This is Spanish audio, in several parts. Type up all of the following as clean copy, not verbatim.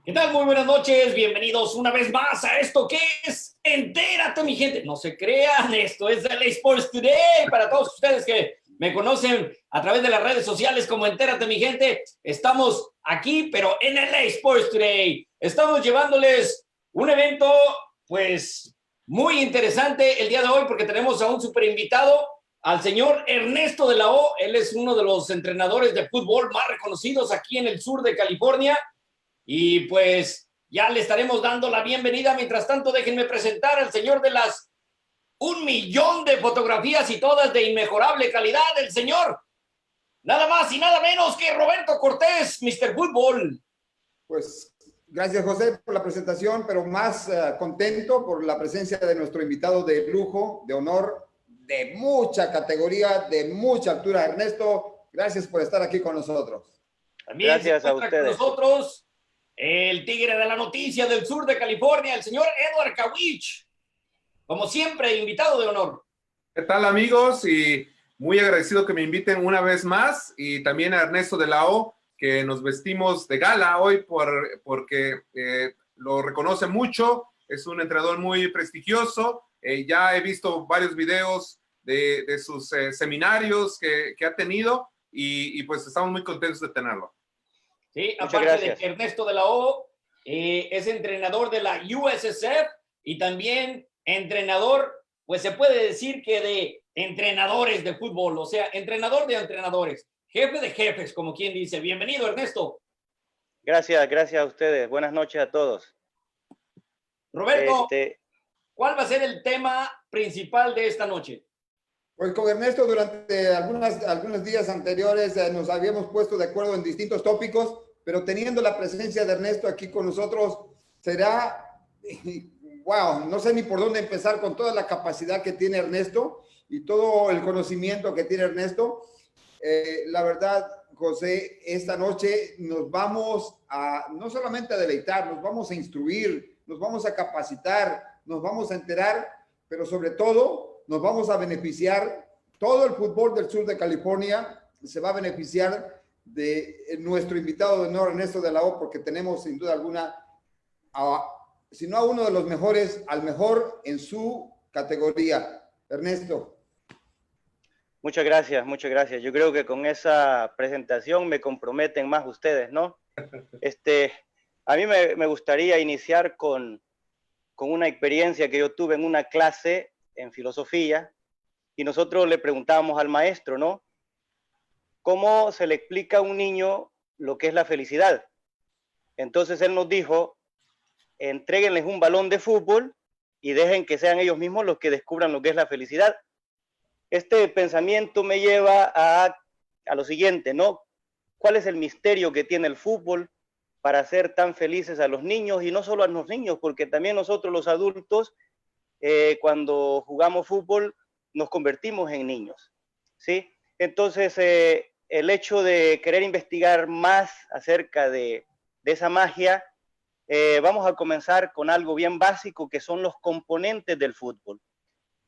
¿Qué tal? Muy buenas noches, bienvenidos una vez más a esto que es Entérate, mi gente. No se crean, esto es LA Sports Today. Para todos ustedes que me conocen a través de las redes sociales como Entérate, mi gente, estamos aquí, pero en LA Sports Today. Estamos llevándoles un evento, pues, muy interesante el día de hoy porque tenemos a un super invitado, al señor Ernesto de la O. Él es uno de los entrenadores de fútbol más reconocidos aquí en el sur de California. Y pues ya le estaremos dando la bienvenida. Mientras tanto, déjenme presentar al señor de las 1 millón de fotografías y todas de inmejorable calidad, el señor, nada más y nada menos que Roberto Cortés, Mr. Fútbol. Pues gracias, José, por la presentación, pero más contento por la presencia de nuestro invitado de lujo, de honor, de mucha categoría, de mucha altura. Ernesto, gracias por estar aquí con nosotros. También gracias se encuentra con nosotros el tigre de la noticia del sur de California, el señor Edward Kawich. Como siempre, invitado de honor. ¿Qué tal, amigos? Y muy agradecido que me inviten una vez más, y también a Ernesto de la O, que nos vestimos de gala hoy porque lo reconoce mucho. Es un entrenador muy prestigioso. Ya he visto varios videos de sus seminarios que ha tenido y pues estamos muy contentos de tenerlo. Sí, aparte de que Ernesto de la O es entrenador de la USSF y también entrenador, pues se puede decir que de entrenadores de fútbol, o sea, entrenador de entrenadores, jefe de jefes, como quien dice. Bienvenido, Ernesto. Gracias a ustedes. Buenas noches a todos. Roberto, ¿cuál va a ser el tema principal de esta noche? Pues con Ernesto durante algunos días anteriores nos habíamos puesto de acuerdo en distintos tópicos, pero teniendo la presencia de Ernesto aquí con nosotros, será, wow, no sé ni por dónde empezar con toda la capacidad que tiene Ernesto y todo el conocimiento que tiene Ernesto. La verdad, José, esta noche nos vamos a, no solamente a deleitar, nos vamos a instruir, nos vamos a capacitar, nos vamos a enterar, pero sobre todo nos vamos a beneficiar. Todo el fútbol del sur de California se va a beneficiar de nuestro invitado de honor, Ernesto de la O, porque tenemos sin duda alguna, si no a uno de los mejores, al mejor en su categoría. Ernesto. Muchas gracias, muchas gracias. Yo creo que con esa presentación me comprometen más ustedes, ¿no? A mí me gustaría iniciar con una experiencia que yo tuve en una clase en filosofía, y nosotros le preguntábamos al maestro, ¿no? ¿Cómo se le explica a un niño lo que es la felicidad? Entonces él nos dijo, entréguenles un balón de fútbol y dejen que sean ellos mismos los que descubran lo que es la felicidad. Este pensamiento me lleva a lo siguiente, ¿no? ¿Cuál es el misterio que tiene el fútbol para hacer tan felices a los niños? Y no solo a los niños, porque también nosotros los adultos, cuando jugamos fútbol, nos convertimos en niños, ¿sí? Entonces, el hecho de querer investigar más acerca de esa magia, vamos a comenzar con algo bien básico, que son los componentes del fútbol.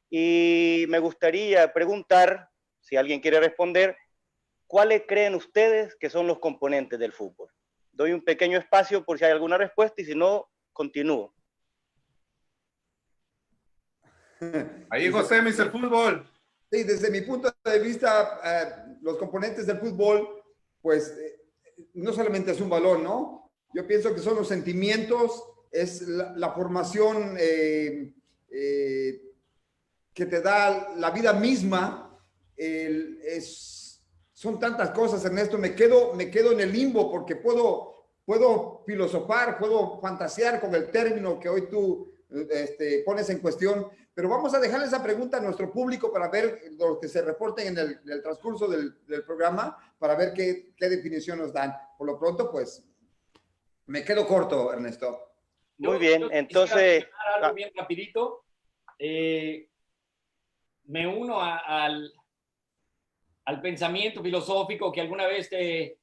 Y me gustaría preguntar, si alguien quiere responder, ¿cuáles creen ustedes que son los componentes del fútbol? Doy un pequeño espacio por si hay alguna respuesta, y si no, continúo. Ahí, José, Mr. Fútbol. Sí, desde mi punto de vista, los componentes del fútbol, pues no solamente es un balón, ¿no? Yo pienso que son los sentimientos, es la formación que te da la vida misma. Son tantas cosas, Ernesto. Me quedo en el limbo porque puedo filosofar, puedo fantasear con el término que hoy tú pones en cuestión. Pero vamos a dejarle esa pregunta a nuestro público para ver los que se reporten en el transcurso del programa, para ver qué definición nos dan. Por lo pronto, pues, me quedo corto, Ernesto. Muy bien, entonces... Algo bien rapidito. Me uno al pensamiento filosófico que alguna vez te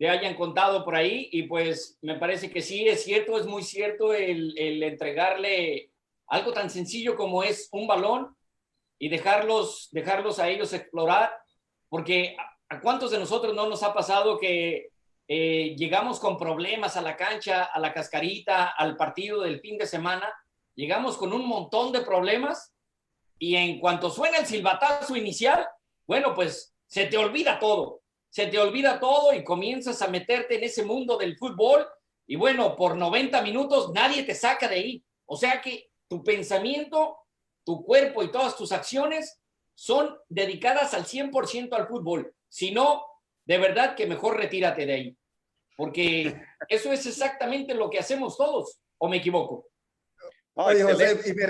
hayan contado por ahí, y pues me parece que sí, es cierto, es muy cierto el entregarle algo tan sencillo como es un balón y dejarlos a ellos explorar, porque ¿a cuántos de nosotros no nos ha pasado que llegamos con problemas a la cancha, a la cascarita, al partido del fin de semana, llegamos con un montón de problemas y en cuanto suena el silbatazo inicial, bueno, pues se te olvida todo y comienzas a meterte en ese mundo del fútbol y bueno, por 90 minutos nadie te saca de ahí. O sea que tu pensamiento, tu cuerpo y todas tus acciones son dedicadas al 100% al fútbol. Si no, de verdad que mejor retírate de ahí. Porque eso es exactamente lo que hacemos todos. ¿O me equivoco? Oye, José, y me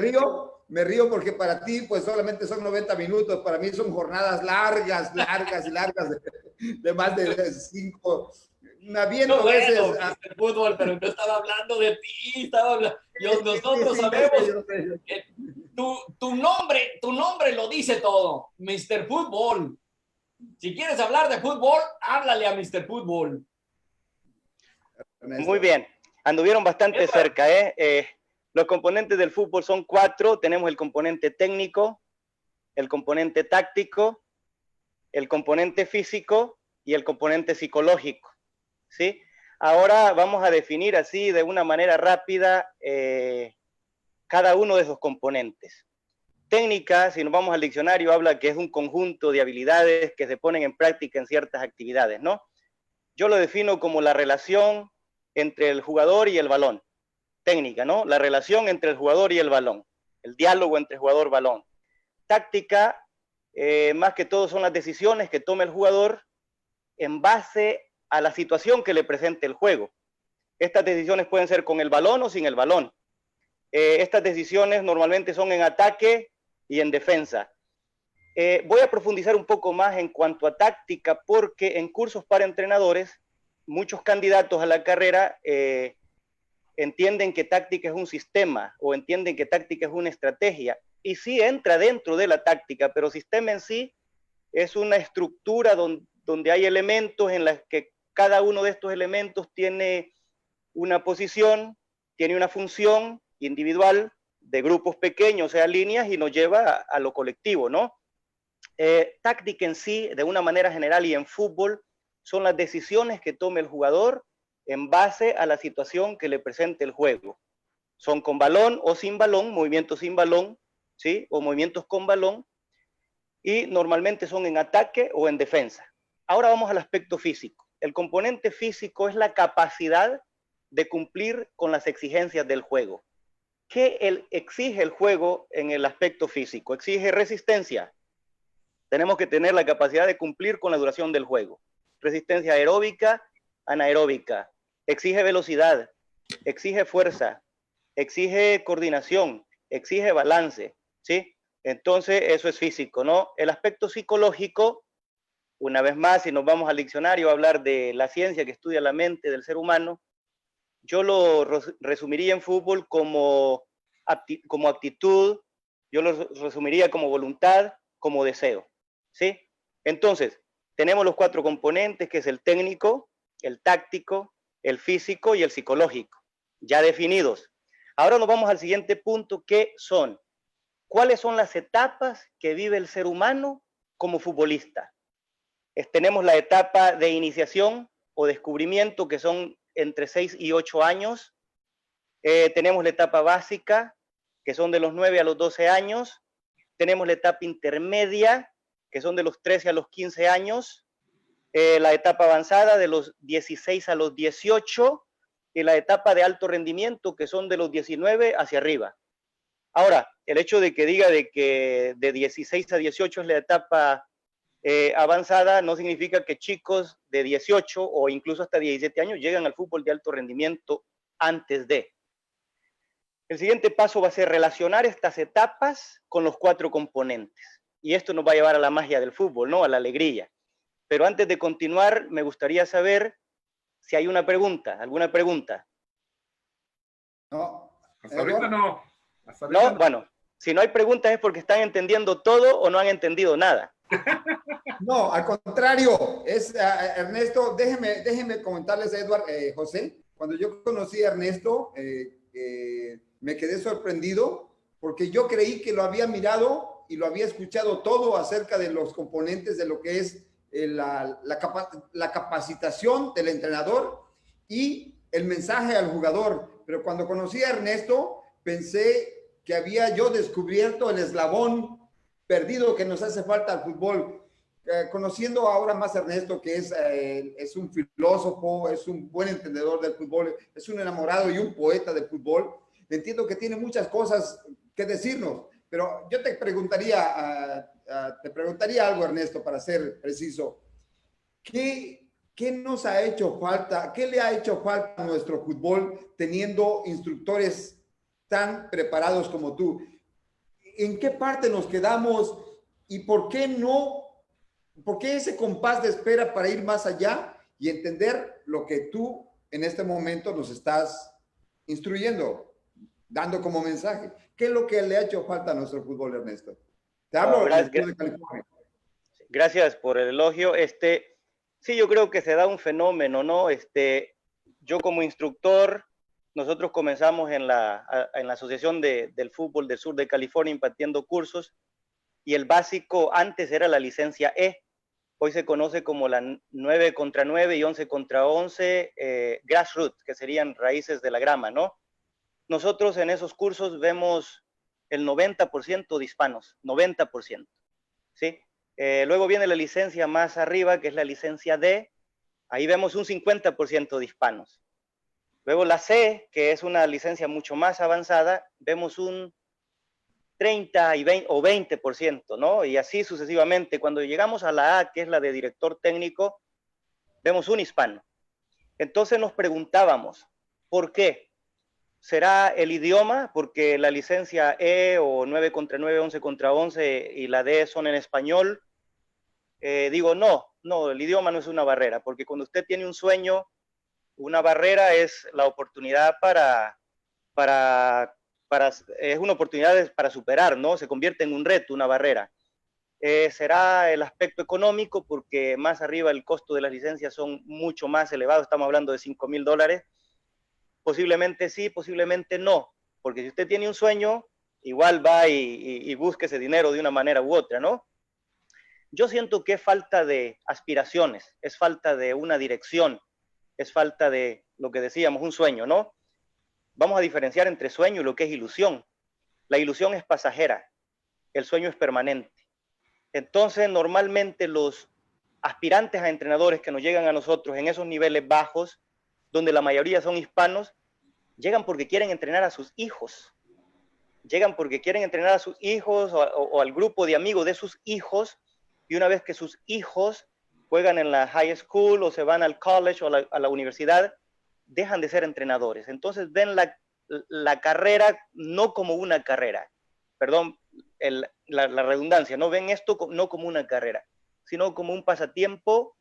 río porque para ti pues solamente son 90 minutos, para mí son jornadas largas, de más de 5. Me aviento No, a veces. bueno, Mr. Fútbol, pero no estaba hablando de ti, estaba hablando. Nosotros sabemos que tu nombre lo dice todo, Mr. Fútbol. Si quieres hablar de fútbol, háblale a Mr. Fútbol. Muy bien, anduvieron bastante cerca, ¿eh? Los componentes del fútbol son 4. Tenemos el componente técnico, el componente táctico, el componente físico y el componente psicológico, ¿sí? Ahora vamos a definir así de una manera rápida cada uno de esos componentes. Técnica, si nos vamos al diccionario, habla que es un conjunto de habilidades que se ponen en práctica en ciertas actividades, ¿no? Yo lo defino como la relación entre el jugador y el balón. Técnica, ¿no? La relación entre el jugador y el balón. El diálogo entre jugador-balón. Táctica, más que todo son las decisiones que toma el jugador en base a la situación que le presente el juego. Estas decisiones pueden ser con el balón o sin el balón. Estas decisiones normalmente son en ataque y en defensa. Voy a profundizar un poco más en cuanto a táctica porque en cursos para entrenadores, muchos candidatos a la carrera entienden que táctica es un sistema o entienden que táctica es una estrategia y sí entra dentro de la táctica, pero sistema en sí es una estructura donde hay elementos en las que cada uno de estos elementos tiene una posición, tiene una función individual de grupos pequeños, o sea, líneas, y nos lleva a lo colectivo, ¿no? Táctica en sí, de una manera general y en fútbol, son las decisiones que tome el jugador en base a la situación que le presente el juego. Son con balón o sin balón, movimientos sin balón, ¿sí? O movimientos con balón, y normalmente son en ataque o en defensa. Ahora vamos al aspecto físico. El componente físico es la capacidad de cumplir con las exigencias del juego. ¿Qué exige el juego en el aspecto físico? Exige resistencia. Tenemos que tener la capacidad de cumplir con la duración del juego. Resistencia aeróbica, anaeróbica. Exige velocidad, exige fuerza, exige coordinación, exige balance, ¿sí? Entonces, eso es físico, ¿no? El aspecto psicológico, una vez más, si nos vamos al diccionario a hablar de la ciencia que estudia la mente del ser humano, yo lo resumiría en fútbol como actitud, yo lo resumiría como voluntad, como deseo, ¿sí? Entonces, tenemos los 4 componentes, que es el técnico, el táctico, el físico y el psicológico, ya definidos. Ahora nos vamos al siguiente punto, que son, ¿cuáles son las etapas que vive el ser humano como futbolista? Tenemos la etapa de iniciación o descubrimiento, que son entre 6 y 8 años. Tenemos la etapa básica, que son de los 9 a los 12 años. Tenemos la etapa intermedia, que son de los 13 a los 15 años. La etapa avanzada de los 16 a los 18 y la etapa de alto rendimiento, que son de los 19 hacia arriba. Ahora, el hecho de que diga de que de 16 a 18 es la etapa avanzada no significa que chicos de 18 o incluso hasta 17 años llegan al fútbol de alto rendimiento antes de. El siguiente paso va a ser relacionar estas etapas con los 4 componentes. Y esto nos va a llevar a la magia del fútbol, ¿no? A la alegría. Pero antes de continuar, me gustaría saber si hay una pregunta, alguna pregunta. No. Hasta ahorita no. Hasta ahorita No, no. bueno, si no hay preguntas es porque están entendiendo todo o no han entendido nada. No, al contrario, Ernesto, déjeme comentarles, Edward, José, cuando yo conocí a Ernesto, me quedé sorprendido porque yo creí que lo había mirado y lo había escuchado todo acerca de los componentes de lo que es la capacitación del entrenador y el mensaje al jugador. Pero cuando conocí a Ernesto, pensé que había yo descubierto el eslabón perdido que nos hace falta al fútbol. Conociendo ahora más a Ernesto, que es un filósofo, es un buen entendedor del fútbol, es un enamorado y un poeta del fútbol, entiendo que tiene muchas cosas que decirnos, pero yo te preguntaría algo, Ernesto, para ser preciso. ¿Qué nos ha hecho falta? ¿Qué le ha hecho falta a nuestro fútbol teniendo instructores tan preparados como tú? ¿En qué parte nos quedamos y por qué no? ¿Por qué ese compás de espera para ir más allá y entender lo que tú en este momento nos estás instruyendo, dando como mensaje? ¿Qué es lo que le ha hecho falta a nuestro fútbol, Ernesto? Te hablo del sur de California. Gracias por el elogio. Sí, yo creo que se da un fenómeno, ¿no? Yo como instructor, nosotros comenzamos en la Asociación del Fútbol del Sur de California impartiendo cursos, y el básico antes era la licencia E. Hoy se conoce como la 9 contra 9 y 11 contra 11 grassroots, que serían raíces de la grama, ¿no? Nosotros en esos cursos vemos el 90% de hispanos, 90%, ¿sí? Luego viene la licencia más arriba, que es la licencia D. Ahí vemos un 50% de hispanos. Luego la C, que es una licencia mucho más avanzada, vemos un 30 y 20, o 20%, ¿no? Y así sucesivamente. Cuando llegamos a la A, que es la de director técnico, vemos un hispano. Entonces nos preguntábamos, ¿por qué? ¿Será el idioma? Porque la licencia E o 9 contra 9, 11 contra 11 y la D son en español. Digo, no, el idioma no es una barrera, porque cuando usted tiene un sueño, una barrera es la oportunidad es una oportunidad para superar, ¿no? Se convierte en un reto, una barrera. Será el aspecto económico, porque más arriba el costo de las licencias son mucho más elevados, estamos hablando de $5,000. Posiblemente sí, posiblemente no, porque si usted tiene un sueño, igual va y busque ese dinero de una manera u otra, ¿no? Yo siento que es falta de aspiraciones, es falta de una dirección, es falta de lo que decíamos, un sueño, ¿no? Vamos a diferenciar entre sueño y lo que es ilusión. La ilusión es pasajera, el sueño es permanente. Entonces, normalmente los aspirantes a entrenadores que nos llegan a nosotros en esos niveles bajos, donde la mayoría son hispanos, llegan porque quieren entrenar a sus hijos. Llegan porque quieren entrenar a sus hijos o al grupo de amigos de sus hijos, y una vez que sus hijos juegan en la high school o se van al college o a la universidad, dejan de ser entrenadores. Entonces ven la carrera no como una carrera, perdón, la redundancia, no ven esto no como una carrera, sino como un pasatiempo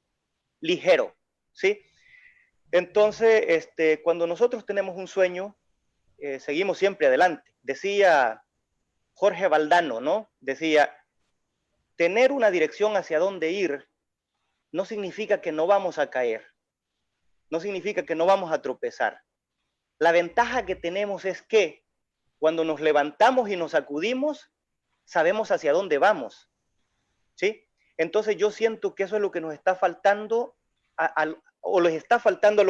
ligero, ¿sí? Entonces, cuando nosotros tenemos un sueño, seguimos siempre adelante. Decía Jorge Valdano, ¿no? Decía, tener una dirección hacia dónde ir no significa que no vamos a caer, no significa que no vamos a tropezar. La ventaja que tenemos es que cuando nos levantamos y nos sacudimos, sabemos hacia dónde vamos, ¿sí? Entonces yo siento que eso es lo que nos está faltando, o les está faltando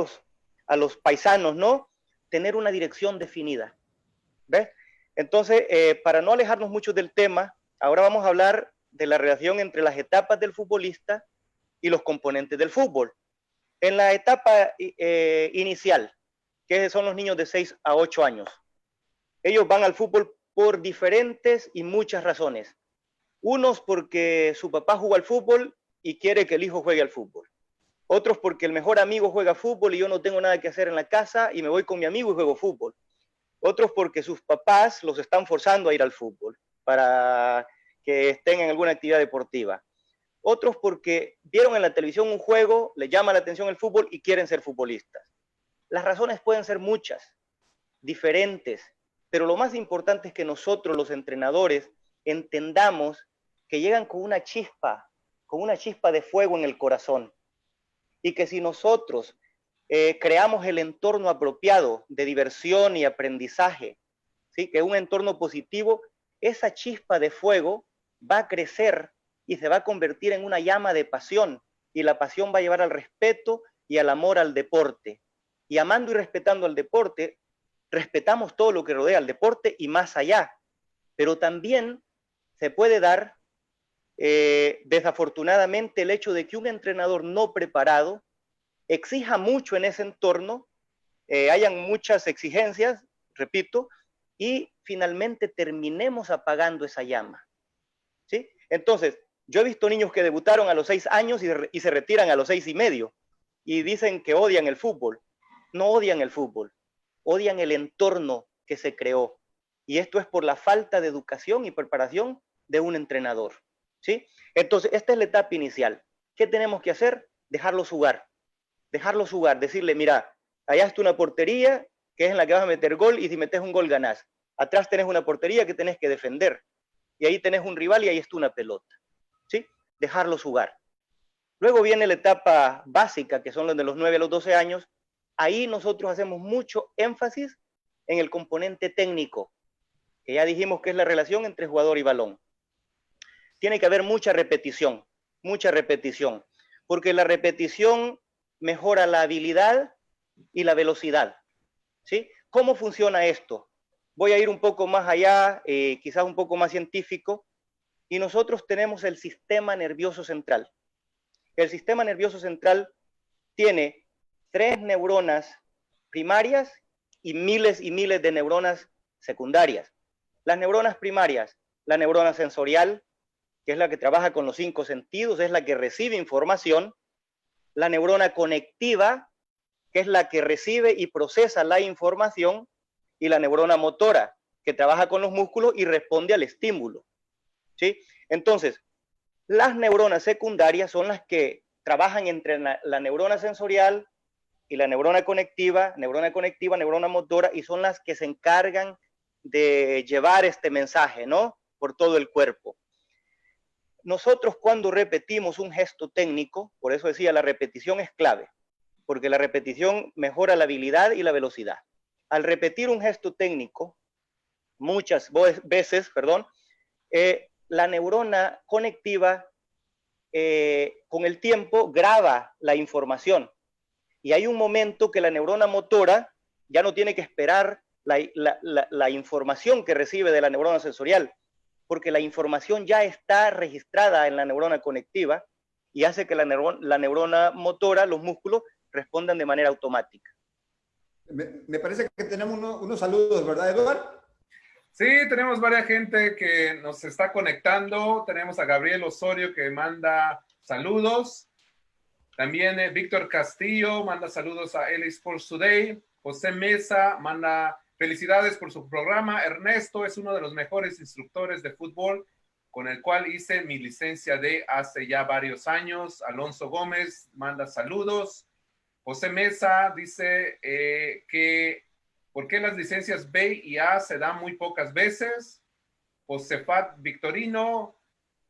a los paisanos, ¿no? Tener una dirección definida, ¿ves? Entonces, para no alejarnos mucho del tema, ahora vamos a hablar de la relación entre las etapas del futbolista y los componentes del fútbol. En la etapa inicial, que son los niños de 6 a 8 años, ellos van al fútbol por diferentes y muchas razones. Unos porque su papá juega al fútbol y quiere que el hijo juegue al fútbol. Otros porque el mejor amigo juega fútbol y yo no tengo nada que hacer en la casa y me voy con mi amigo y juego fútbol. Otros porque sus papás los están forzando a ir al fútbol para que estén en alguna actividad deportiva. Otros porque vieron en la televisión un juego, les llama la atención el fútbol y quieren ser futbolistas. Las razones pueden ser muchas, diferentes, pero lo más importante es que nosotros, los entrenadores, entendamos que llegan con una chispa de fuego en el corazón, y que si nosotros creamos el entorno apropiado de diversión y aprendizaje, ¿sí? Que es un entorno positivo, esa chispa de fuego va a crecer y se va a convertir en una llama de pasión y la pasión va a llevar al respeto y al amor al deporte. Y amando y respetando al deporte, respetamos todo lo que rodea al deporte y más allá. Pero también se puede dar, desafortunadamente, el hecho de que un entrenador no preparado exija mucho en ese entorno, hayan muchas exigencias, repito, y finalmente terminemos apagando esa llama, ¿sí? Entonces, yo he visto niños que debutaron a los 6 años y se retiran a los 6 y medio y dicen que odian el fútbol. No odian el fútbol, odian el entorno que se creó. Y esto es por la falta de educación y preparación de un entrenador, ¿sí? Entonces, esta es la etapa inicial. ¿Qué tenemos que hacer? Dejarlos jugar, decirle, mira, allá está una portería que es en la que vas a meter gol y si metes un gol ganás. Atrás tenés una portería que tenés que defender y ahí tenés un rival y ahí está una pelota, ¿sí? Dejarlos jugar. Luego viene la etapa básica, que son los de los 9 a los 12 años. Ahí nosotros hacemos mucho énfasis en el componente técnico, que ya dijimos que es la relación entre jugador y balón. Tiene que haber mucha repetición, porque la repetición mejora la habilidad y la velocidad, ¿sí? ¿Cómo funciona esto? Voy a ir un poco más allá, quizás un poco más científico, y nosotros tenemos el sistema nervioso central. El sistema nervioso central tiene 3 neuronas primarias y miles de neuronas secundarias. Las neuronas primarias, la neurona sensorial, que es la que trabaja con los 5 sentidos, es la que recibe información. La neurona conectiva, que es la que recibe y procesa la información, y la neurona motora, que trabaja con los músculos y responde al estímulo, ¿sí? Entonces, las neuronas secundarias son las que trabajan entre la neurona sensorial y la neurona conectiva, neurona motora, y son las que se encargan de llevar este mensaje, ¿no? Por todo el cuerpo. Nosotros cuando repetimos un gesto técnico, por eso decía, la repetición es clave, porque la repetición mejora la habilidad y la velocidad. Al repetir un gesto técnico, muchas veces, la neurona conectiva con el tiempo graba la información y hay un momento que la neurona motora ya no tiene que esperar la información que recibe de la neurona sensorial, porque la información ya está registrada en la neurona conectiva y hace que la neurona motora, los músculos, respondan de manera automática. Me parece que tenemos unos saludos, ¿verdad, Eduardo? Sí, tenemos varias gente que nos está conectando. Tenemos a Gabriel Osorio que manda saludos. También Víctor Castillo manda saludos a LA Sports Today. José Mesa manda felicidades por su programa. Ernesto es uno de los mejores instructores de fútbol con el cual hice mi licencia D hace ya varios años. Alonso Gómez manda saludos. José Mesa dice que ¿por qué las licencias B y A se dan muy pocas veces? Josefat Victorino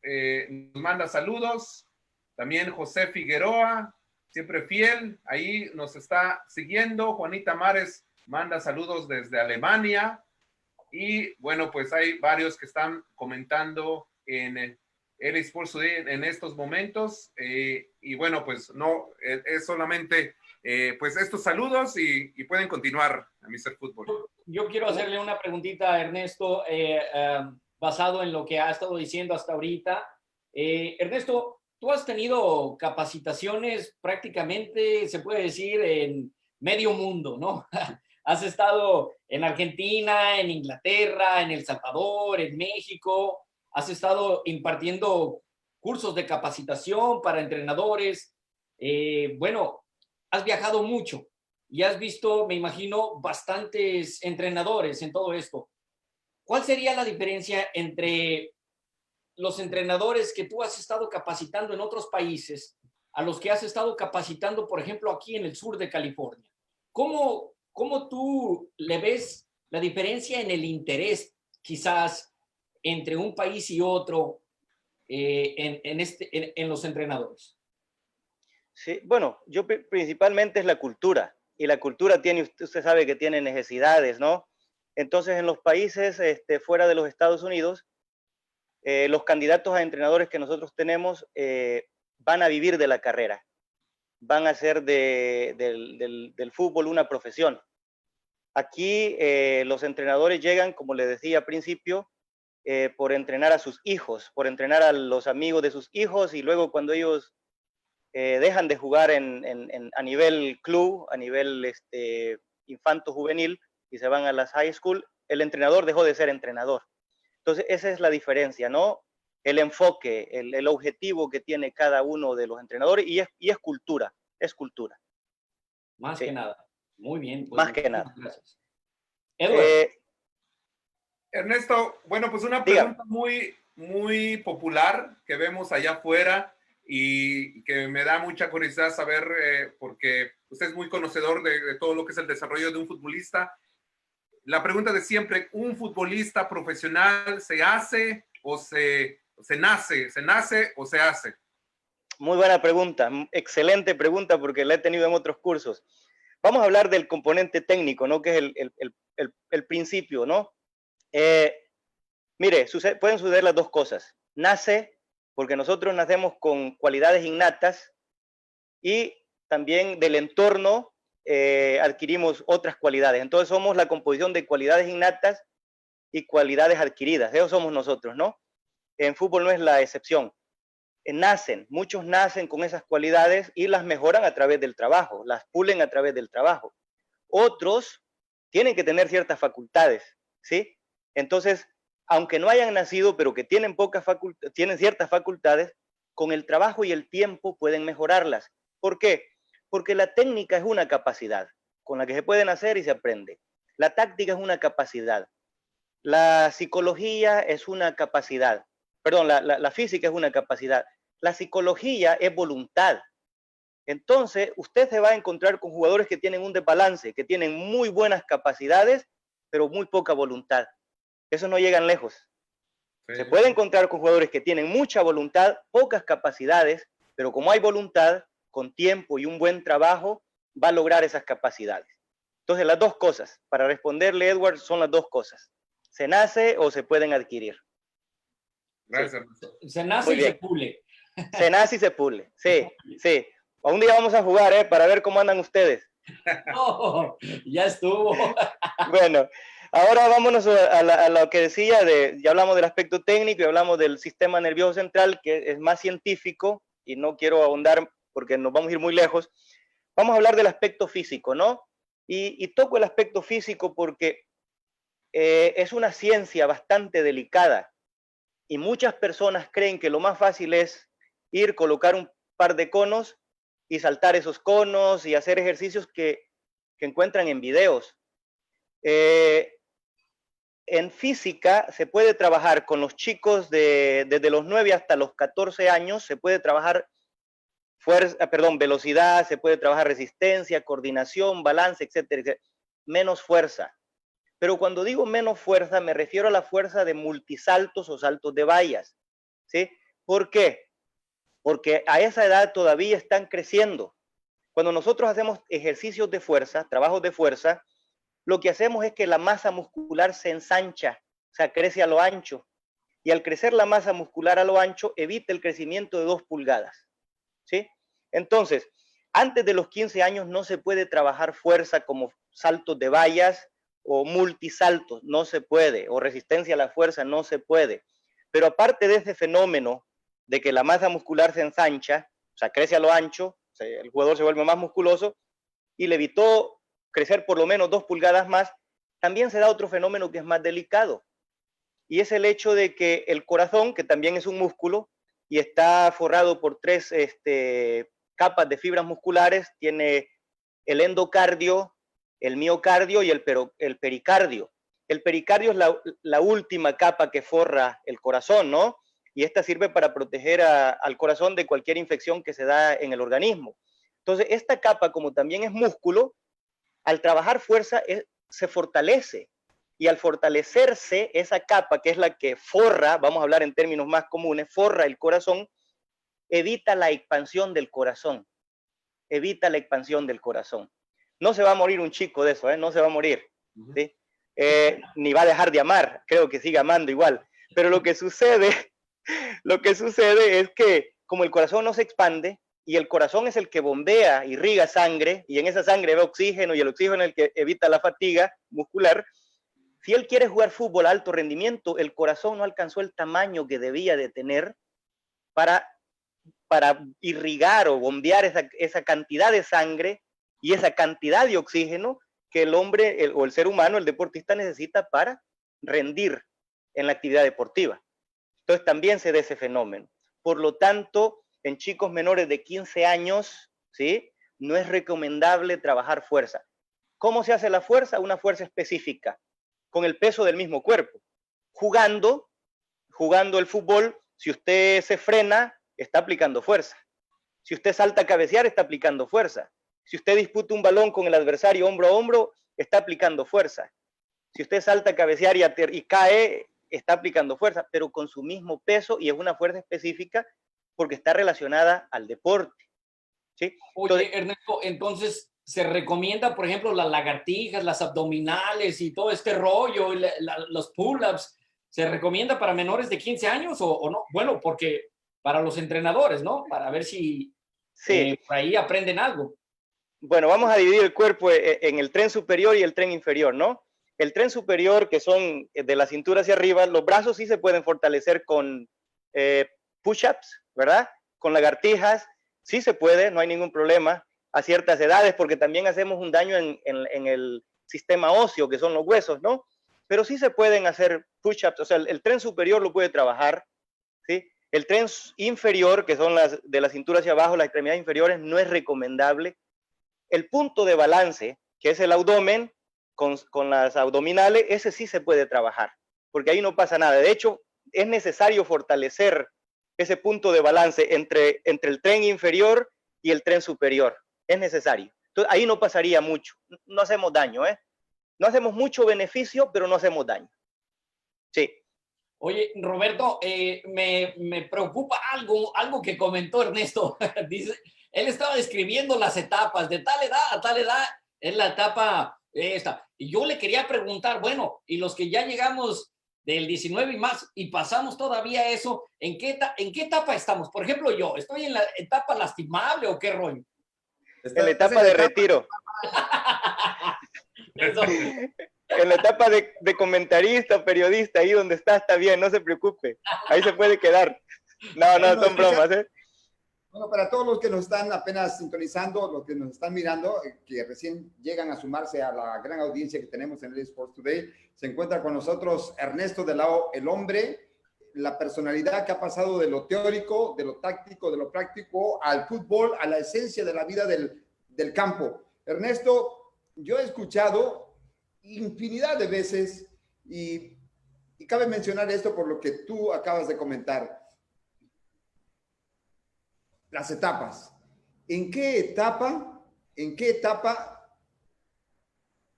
nos manda saludos. También José Figueroa, siempre fiel, ahí nos está siguiendo. Juanita Mares manda saludos desde Alemania. Y bueno, pues hay varios que están comentando en LA Sports Today en estos momentos. Y bueno, pues no, es solamente pues estos saludos y pueden continuar a Mr. Fútbol. Yo quiero hacerle una preguntita a Ernesto, basado en lo que ha estado diciendo hasta ahorita. Ernesto, tú has tenido capacitaciones prácticamente, se puede decir, en medio mundo, ¿no? Has estado en Argentina, en Inglaterra, en El Salvador, en México. Has estado impartiendo cursos de capacitación para entrenadores. Bueno, has viajado mucho y has visto, me imagino, bastantes entrenadores en todo esto. ¿Cuál sería la diferencia entre los entrenadores que tú has estado capacitando en otros países a los que has estado capacitando, por ejemplo, aquí en el sur de California? ¿Cómo tú le ves la diferencia en el interés, quizás, entre un país y otro en los entrenadores? Sí, bueno, yo principalmente es la cultura, y la cultura tiene, usted sabe que tiene necesidades, ¿no? Entonces, en los países fuera de los Estados Unidos, los candidatos a entrenadores que nosotros tenemos van a vivir de la carrera, van a hacer del fútbol una profesión. Aquí los entrenadores llegan, como les decía al principio, por entrenar a sus hijos, por entrenar a los amigos de sus hijos, y luego cuando ellos dejan de jugar a nivel club, a nivel infanto juvenil, y se van a las high school, el entrenador dejó de ser entrenador. Entonces esa es la diferencia, ¿no? El enfoque, el objetivo que tiene cada uno de los entrenadores, y es cultura, es cultura. Más que nada. Muy bien. Pues, más que nada. Gracias. Edward. Ernesto, bueno, pues una pregunta muy popular que vemos allá afuera y que me da mucha curiosidad saber, porque usted es muy conocedor de todo lo que es el desarrollo de un futbolista. La pregunta de siempre, ¿un futbolista profesional se hace o se nace? ¿Se nace o se hace? Muy buena pregunta, excelente pregunta, porque la he tenido en otros cursos. Vamos a hablar del componente técnico, ¿no? Que es el principio, ¿no? Mire, pueden suceder las dos cosas. Nace porque nosotros nacemos con cualidades innatas, y también del entorno adquirimos otras cualidades. Entonces somos la composición de cualidades innatas y cualidades adquiridas. Eso somos nosotros, ¿no? En fútbol no es la excepción. Muchos nacen con esas cualidades y las mejoran a través del trabajo, las pulen a través del trabajo. Otros tienen que tener ciertas facultades, ¿sí? Entonces, aunque no hayan nacido, pero que tienen tienen ciertas facultades, con el trabajo y el tiempo pueden mejorarlas. ¿Por qué? Porque la técnica es una capacidad con la que se puede nacer y se aprende. La táctica es una capacidad. La psicología es una capacidad. Perdón, la física es una capacidad. La psicología es voluntad. Entonces, usted se va a encontrar con jugadores que tienen un desbalance, que tienen muy buenas capacidades, pero muy poca voluntad. Esos no llegan lejos. Sí. Se puede encontrar con jugadores que tienen mucha voluntad, pocas capacidades, pero como hay voluntad, con tiempo y un buen trabajo, va a lograr esas capacidades. Entonces, las dos cosas, para responderle, Edward, son las dos cosas. ¿Se nace o se pueden adquirir? Gracias. Sí. Se nace y se pule. Se nace y se pule, sí, sí. Un día vamos a jugar, para ver cómo andan ustedes. Oh, ya estuvo. Bueno, ahora vámonos a lo que decía, ya hablamos del aspecto técnico y hablamos del sistema nervioso central, que es más científico, y no quiero ahondar porque nos vamos a ir muy lejos. Vamos a hablar del aspecto físico, ¿no? Y toco el aspecto físico porque es una ciencia bastante delicada, y muchas personas creen que lo más fácil es ir, colocar un par de conos y saltar esos conos y hacer ejercicios que encuentran en videos. En física se puede trabajar con los chicos desde los 9 hasta los 14 años, se puede trabajar velocidad, se puede trabajar resistencia, coordinación, balance, etcétera, etcétera. Menos fuerza. Pero cuando digo menos fuerza, me refiero a la fuerza de multisaltos o saltos de vallas, ¿sí? ¿Por qué? Porque a esa edad todavía están creciendo. Cuando nosotros hacemos ejercicios de fuerza, trabajos de fuerza, lo que hacemos es que la masa muscular se ensancha, o sea, crece a lo ancho. Y al crecer la masa muscular a lo ancho, evita el crecimiento de 2 pulgadas, ¿sí? Entonces, antes de los 15 años no se puede trabajar fuerza como saltos de vallas o multisaltos, no se puede, o resistencia a la fuerza, no se puede. Pero aparte de ese fenómeno de que la masa muscular se ensancha, o sea, crece a lo ancho, o sea, el jugador se vuelve más musculoso, y le evitó crecer por lo menos 2 pulgadas más, también se da otro fenómeno que es más delicado, y es el hecho de que el corazón, que también es un músculo, y está forrado por 3 capas de fibras musculares, tiene el endocardio, el miocardio y el pericardio. El pericardio es la última capa que forra el corazón, ¿no? Y esta sirve para proteger al corazón de cualquier infección que se da en el organismo. Entonces, esta capa, como también es músculo, al trabajar fuerza se fortalece. Y al fortalecerse esa capa, que es la que forra, vamos a hablar en términos más comunes, forra el corazón, evita la expansión del corazón. Evita la expansión del corazón. No se va a morir un chico de eso, no se va a morir, ¿sí? Ni va a dejar de amar, creo que sigue amando igual. Pero lo que sucede es que como el corazón no se expande y el corazón es el que bombea, irriga sangre, y en esa sangre va oxígeno y el oxígeno es el que evita la fatiga muscular. Si él quiere jugar fútbol a alto rendimiento, el corazón no alcanzó el tamaño que debía de tener para irrigar o bombear esa cantidad de sangre y esa cantidad de oxígeno que el hombre o el ser humano, el deportista, necesita para rendir en la actividad deportiva. Entonces también se da ese fenómeno. Por lo tanto, en chicos menores de 15 años, ¿sí?, no es recomendable trabajar fuerza. ¿Cómo se hace la fuerza? Una fuerza específica, con el peso del mismo cuerpo. Jugando el fútbol, si usted se frena, está aplicando fuerza. Si usted salta a cabecear, está aplicando fuerza. Si usted disputa un balón con el adversario hombro a hombro, está aplicando fuerza. Si usted salta a cabecear y cae, está aplicando fuerza, pero con su mismo peso, y es una fuerza específica porque está relacionada al deporte. ¿Sí? Oye, Ernesto, entonces se recomienda, por ejemplo, las lagartijas, las abdominales y todo este rollo, y los pull-ups, ¿se recomienda para menores de 15 años o no? Bueno, porque para los entrenadores, ¿no? Para ver si sí. por ahí aprenden algo. Bueno, vamos a dividir el cuerpo en el tren superior y el tren inferior, ¿no? El tren superior, que son de la cintura hacia arriba, los brazos sí se pueden fortalecer con push-ups, ¿verdad? Con lagartijas, sí se puede, no hay ningún problema a ciertas edades, porque también hacemos un daño en el sistema óseo, que son los huesos, ¿no? Pero sí se pueden hacer push-ups, o sea, el tren superior lo puede trabajar, ¿sí? El tren inferior, que son las de la cintura hacia abajo, las extremidades inferiores, no es recomendable. El punto de balance, que es el abdomen, con las abdominales, ese sí se puede trabajar, porque ahí no pasa nada. De hecho, es necesario fortalecer ese punto de balance entre el tren inferior y el tren superior. Es necesario. Entonces, ahí no pasaría mucho. No hacemos daño, ¿eh? No hacemos mucho beneficio, pero no hacemos daño. Sí. Oye, Roberto, me preocupa algo que comentó Ernesto. Dice, él estaba describiendo las etapas de tal edad a tal edad, es la etapa esta. Y yo le quería preguntar, bueno, y los que ya llegamos del 19 y más y pasamos todavía eso, ¿en qué etapa estamos? Por ejemplo, yo, ¿estoy en la etapa lastimable o qué rollo? En la etapa de retiro. Eso. En la etapa de comentarista, periodista, ahí donde está bien, no se preocupe. Ahí se puede quedar. No, son bromas, ¿eh? Bueno, para todos los que nos están apenas sintonizando, los que nos están mirando, que recién llegan a sumarse a la gran audiencia que tenemos en el Sports Today, se encuentra con nosotros Ernesto de la O, el hombre, la personalidad que ha pasado de lo teórico, de lo táctico, de lo práctico, al fútbol, a la esencia de la vida del campo. Ernesto, yo he escuchado infinidad de veces y cabe mencionar esto por lo que tú acabas de comentar. Las etapas. ¿En qué etapa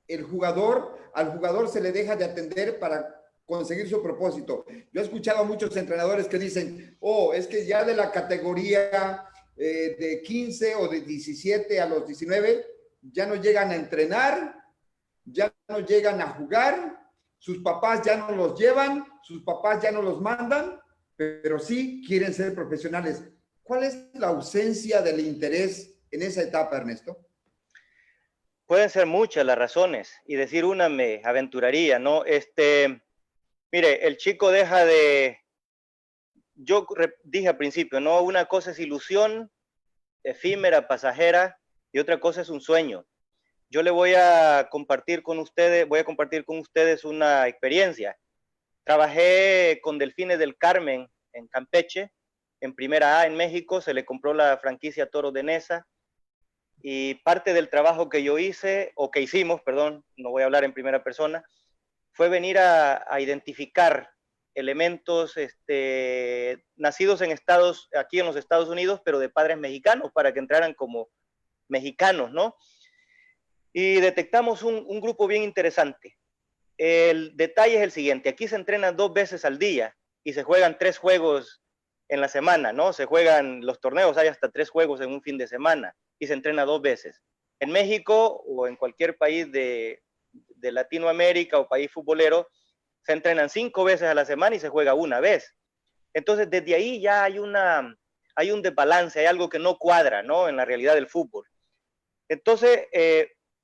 al jugador se le deja de atender para conseguir su propósito? Yo he escuchado a muchos entrenadores que dicen, es que ya de la categoría de 15 o de 17 a los 19 ya no llegan a entrenar, ya no llegan a jugar, sus papás ya no los llevan, sus papás ya no los mandan, pero sí quieren ser profesionales. ¿Cuál es la ausencia del interés en esa etapa, Ernesto? Pueden ser muchas las razones, y decir una me aventuraría, ¿no? Mire, el chico deja de... Yo dije al principio, ¿no? Una cosa es ilusión, efímera, pasajera, y otra cosa es un sueño. Yo le voy a compartir con ustedes una experiencia. Trabajé con Delfines del Carmen en Campeche, en Primera A en México, se le compró la franquicia Toros de Neza, y parte del trabajo que yo hice, o que hicimos, perdón, no voy a hablar en primera persona, fue venir a identificar elementos nacidos aquí en los Estados Unidos, pero de padres mexicanos, para que entraran como mexicanos, ¿no? Y detectamos un grupo bien interesante. El detalle es el siguiente: aquí se entrenan 2 veces al día y se juegan 3 juegos en la semana, ¿no? Se juegan los torneos, hay hasta 3 juegos en un fin de semana y se entrena 2 veces. En México o en cualquier país de Latinoamérica o país futbolero, se entrenan 5 veces a la semana y se juega 1 vez. Entonces, desde ahí ya hay hay un desbalance, hay algo que no cuadra, ¿no? En la realidad del fútbol. Entonces,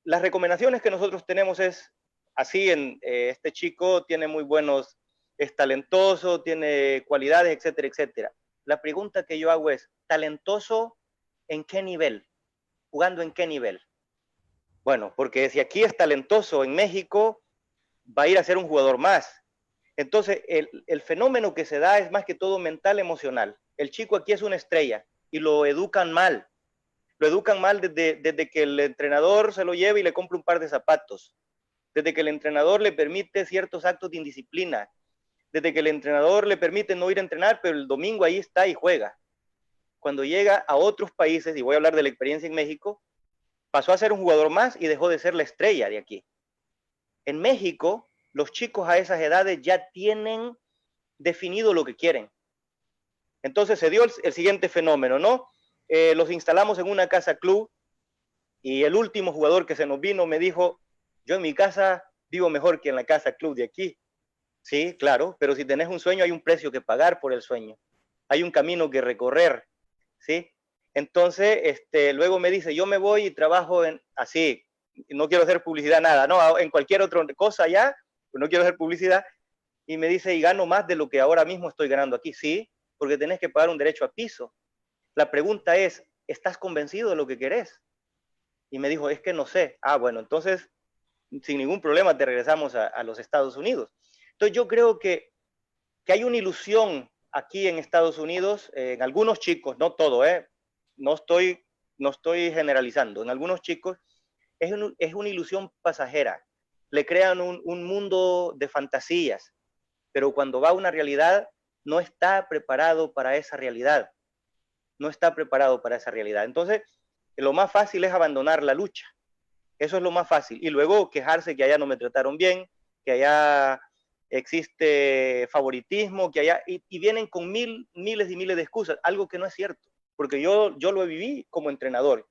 las recomendaciones que nosotros tenemos es, así, este chico tiene muy buenos, es talentoso, tiene cualidades, etcétera, etcétera. La pregunta que yo hago es, ¿talentoso en qué nivel? ¿Jugando en qué nivel? Bueno, porque si aquí es talentoso en México, va a ir a ser un jugador más. Entonces, el fenómeno que se da es más que todo mental, emocional. El chico aquí es una estrella y lo educan mal. Lo educan mal desde que el entrenador se lo lleva y le compra un par de zapatos, desde que el entrenador le permite ciertos actos de indisciplina, desde que el entrenador le permite no ir a entrenar, pero el domingo ahí está y juega. Cuando llega a otros países, y voy a hablar de la experiencia en México, pasó a ser un jugador más y dejó de ser la estrella de aquí. En México, los chicos a esas edades ya tienen definido lo que quieren. Entonces se dio el siguiente fenómeno, ¿no? Los instalamos en una casa club y el último jugador que se nos vino me dijo, yo en mi casa vivo mejor que en la casa club de aquí. Sí, claro, pero si tenés un sueño hay un precio que pagar por el sueño. Hay un camino que recorrer, ¿sí? Entonces, luego me dice, yo me voy y trabajo así, no quiero hacer publicidad, nada, no, en cualquier otra cosa ya, pues no quiero hacer publicidad, y me dice, y gano más de lo que ahora mismo estoy ganando aquí, sí, porque tenés que pagar un derecho a piso. La pregunta es, ¿estás convencido de lo que querés? Y me dijo, es que no sé. Ah, bueno, entonces, sin ningún problema te regresamos a los Estados Unidos. Entonces yo creo que hay una ilusión aquí en Estados Unidos, en algunos chicos, no todo, no estoy generalizando, en algunos chicos es una ilusión pasajera, le crean un mundo de fantasías, pero cuando va a una realidad no está preparado para esa realidad, no está preparado para esa realidad. Entonces, lo más fácil es abandonar la lucha, eso es lo más fácil, y luego quejarse que allá no me trataron bien, que allá existe favoritismo, que allá, y vienen con miles y miles de excusas, algo que no es cierto, porque yo lo he vivido como entrenador,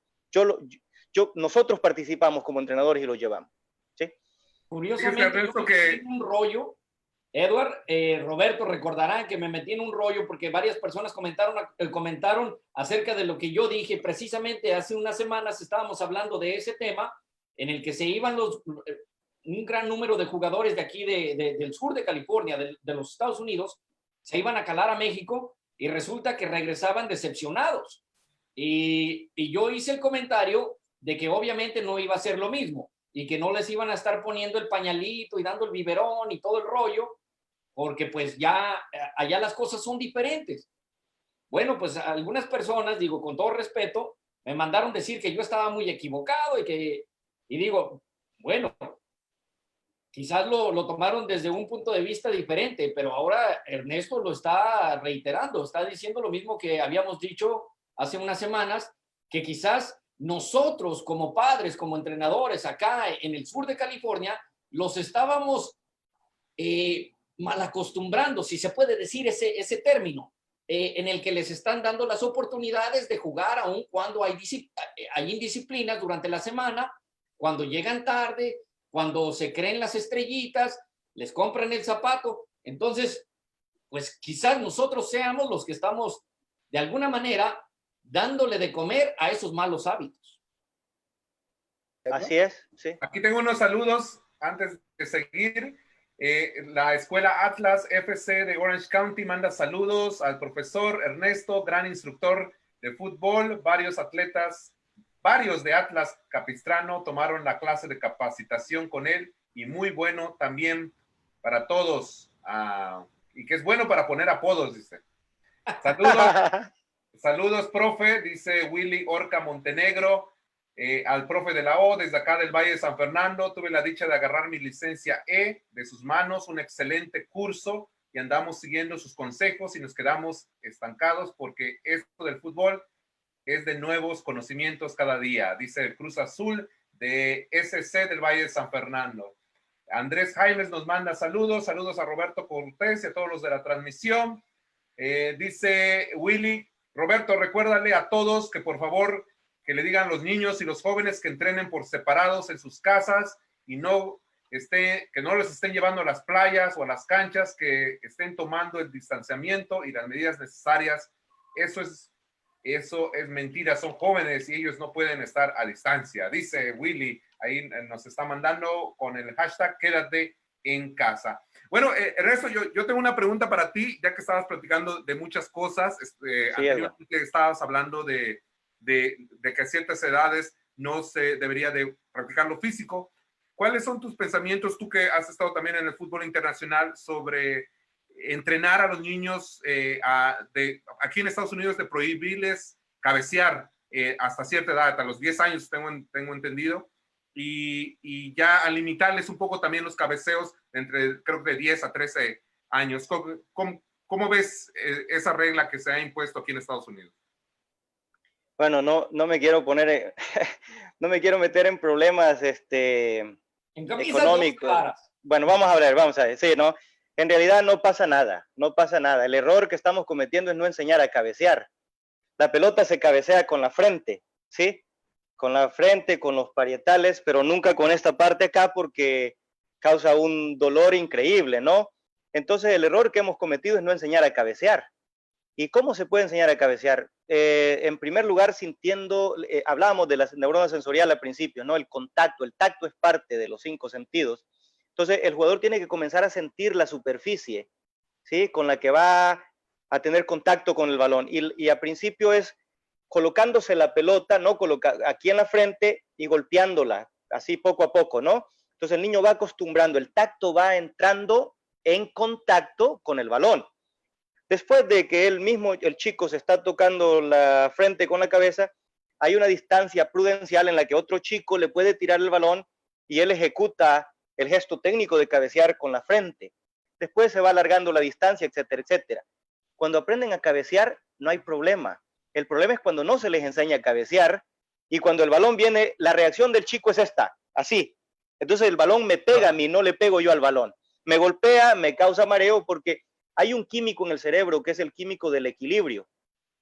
nosotros participamos como entrenadores y lo llevamos. ¿Sí? Curiosamente, yo me metí en un rollo, Edward, Roberto, recordarán que me metí en un rollo porque varias personas comentaron acerca de lo que yo dije. Precisamente hace unas semanas estábamos hablando de ese tema en el que se iban un gran número de jugadores de aquí del sur de California, de los Estados Unidos, se iban a calar a México y resulta que regresaban decepcionados. Y yo hice el comentario de que obviamente no iba a ser lo mismo y que no les iban a estar poniendo el pañalito y dando el biberón y todo el rollo, porque pues ya allá las cosas son diferentes. Bueno, pues algunas personas, digo, con todo respeto, me mandaron decir que yo estaba muy equivocado y digo, bueno, quizás lo tomaron desde un punto de vista diferente, pero ahora Ernesto lo está reiterando, está diciendo lo mismo que habíamos dicho hace unas semanas, que quizás nosotros como padres, como entrenadores acá en el sur de California, los estábamos mal acostumbrando, si se puede decir ese término, en el que les están dando las oportunidades de jugar aun cuando hay indisciplinas durante la semana, cuando llegan tarde, cuando se creen las estrellitas, les compran el zapato. Entonces, pues quizás nosotros seamos los que estamos de alguna manera dándole de comer a esos malos hábitos. Así es, sí. Aquí tengo unos saludos antes de seguir. La escuela Atlas FC de Orange County manda saludos al profesor Ernesto, gran instructor de fútbol. Varios de Atlas Capistrano tomaron la clase de capacitación con él y muy bueno también para todos. Y que es bueno para poner apodos, dice. Saludos, profe, dice Willy Orca Montenegro. Al profe de la O, desde acá del Valle de San Fernando, tuve la dicha de agarrar mi licencia E de sus manos, un excelente curso, y andamos siguiendo sus consejos y nos quedamos estancados porque esto del fútbol es de nuevos conocimientos cada día, dice el Cruz Azul de SC del Valle de San Fernando. Andrés Jaimes nos manda saludos a Roberto Cortés y a todos los de la transmisión. Dice Willy, Roberto, recuérdale a todos que por favor que le digan a los niños y los jóvenes que entrenen por separados en sus casas y que no les estén llevando a las playas o a las canchas, que estén tomando el distanciamiento y las medidas necesarias. Eso es eso es mentira, son jóvenes y ellos no pueden estar a distancia. Dice Willy, ahí nos está mandando con el hashtag quédate en casa. Bueno, Ernesto, yo tengo una pregunta para ti, ya que estabas platicando de muchas cosas. Anteriormente estabas hablando de que a ciertas edades no se debería de practicar lo físico. ¿Cuáles son tus pensamientos, tú que has estado también en el fútbol internacional, sobre entrenar a los niños aquí en Estados Unidos, de prohibirles cabecear hasta cierta edad, hasta los 10 años tengo entendido, y ya a limitarles un poco también los cabeceos creo que de 10 a 13 años? ¿Cómo ves esa regla que se ha impuesto aquí en Estados Unidos? Bueno, no me quiero poner, no me quiero meter en problemas económicos. Bueno, vamos a ver, sí, ¿no? En realidad no pasa nada, no pasa nada. El error que estamos cometiendo es no enseñar a cabecear. La pelota se cabecea con la frente, ¿sí? Con la frente, con los parietales, pero nunca con esta parte acá porque causa un dolor increíble, ¿no? Entonces el error que hemos cometido es no enseñar a cabecear. ¿Y cómo se puede enseñar a cabecear? En primer lugar, hablábamos de la neurona sensorial al principio, ¿no? El tacto es parte de los 5 sentidos. Entonces, el jugador tiene que comenzar a sentir la superficie, ¿sí? Con la que va a tener contacto con el balón. Y al principio es colocándose la pelota, ¿no? Aquí en la frente y golpeándola, así poco a poco, ¿no? Entonces, el niño va acostumbrando, el tacto va entrando en contacto con el balón. Después de que el chico se está tocando la frente con la cabeza, hay una distancia prudencial en la que otro chico le puede tirar el balón y él ejecuta el gesto técnico de cabecear con la frente. Después se va alargando la distancia, etcétera, etcétera. Cuando aprenden a cabecear, no hay problema. El problema es cuando no se les enseña a cabecear y cuando el balón viene, la reacción del chico es esta, así. Entonces el balón me pega a mí, no le pego yo al balón. Me golpea, me causa mareo porque hay un químico en el cerebro que es el químico del equilibrio.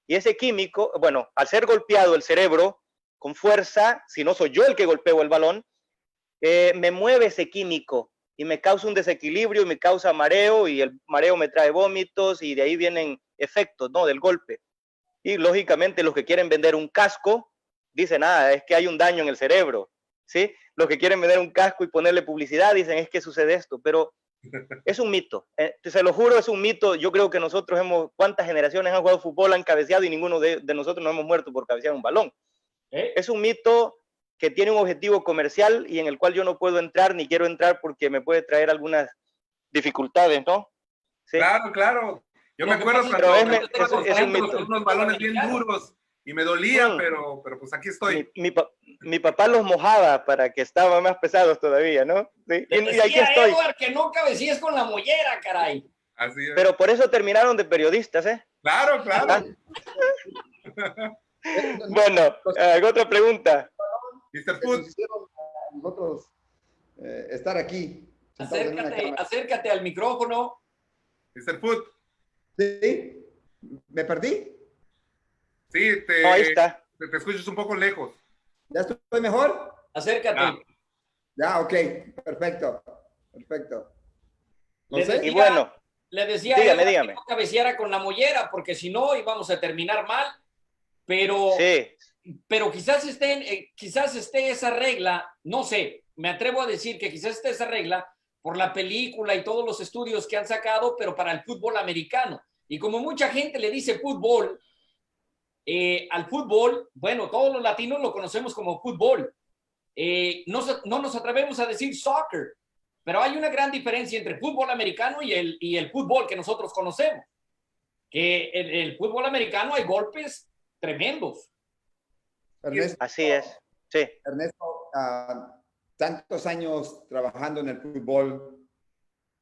Y ese químico, bueno, al ser golpeado el cerebro con fuerza, si no soy yo el que golpeo el balón, me mueve ese químico y me causa un desequilibrio y me causa mareo y el mareo me trae vómitos y de ahí vienen efectos, ¿no? Del golpe. Y lógicamente los que quieren vender un casco dicen, es que hay un daño en el cerebro, ¿sí? Los que quieren vender un casco y ponerle publicidad dicen, es que sucede esto, pero es un mito, se lo juro, es un mito. Yo creo que nosotros ¿cuántas generaciones han jugado fútbol, han cabeceado y ninguno de nosotros no hemos muerto por cabecear un balón? Es un mito que tiene un objetivo comercial y en el cual yo no puedo entrar ni quiero entrar porque me puede traer algunas dificultades, ¿no? ¿Sí? Claro. Yo me acuerdo cuando es un mito. Unos balones bien duros y me dolía, pero pues aquí estoy. Mi papá los mojaba para que estaban más pesados todavía, ¿no? ¿Sí? Y aquí estoy. Edward, que no cabecías con la mollera, caray. Así es. Pero por eso terminaron de periodistas, ¿eh? Claro. Bueno, otra pregunta. Mr. Food. Nosotros estar aquí. Acércate al micrófono. Mr. Food. ¿Sí? ¿Me perdí? Sí, ahí está. Te escuchas un poco lejos. ¿Ya estoy mejor? Acércate. Ya, ok. Perfecto. No sé. Y bueno. Le decía dígame. que no cabeceara con la mollera, porque si no íbamos a terminar mal. Pero quizás esté esa regla, no sé, me atrevo a decir que quizás esté esa regla por la película y todos los estudios que han sacado, pero para el fútbol americano. Y como mucha gente le dice fútbol, al fútbol, bueno, todos los latinos lo conocemos como fútbol. No nos atrevemos a decir soccer, pero hay una gran diferencia entre fútbol americano y el fútbol que nosotros conocemos. Que el fútbol americano hay golpes tremendos. Ernesto, así es, sí. Ernesto, tantos años trabajando en el fútbol,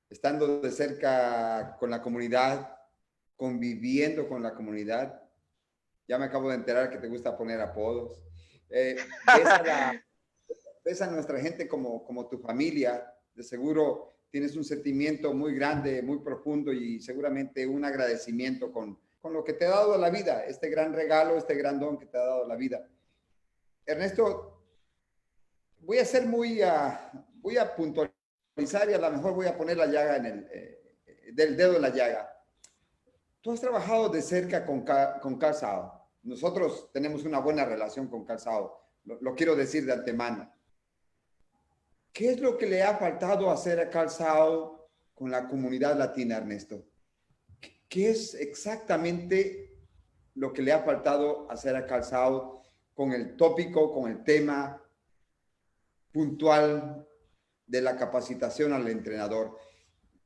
estando de cerca con la comunidad, conviviendo con la comunidad. Ya me acabo de enterar que te gusta poner apodos. Ves a nuestra gente como tu familia. De seguro tienes un sentimiento muy grande, muy profundo y seguramente un agradecimiento con lo que te ha dado la vida, este gran regalo, este gran don que te ha dado la vida. Ernesto, voy a puntualizar y a lo mejor voy a poner la llaga del dedo en la llaga. Tú has trabajado de cerca con Carl Saul. nosotros tenemos una buena relación con Calzado, lo quiero decir de antemano. ¿Qué es lo que le ha faltado hacer a Calzado con la comunidad latina, Ernesto? ¿Qué es exactamente lo que le ha faltado hacer a Calzado con el tópico, con el tema puntual de la capacitación al entrenador?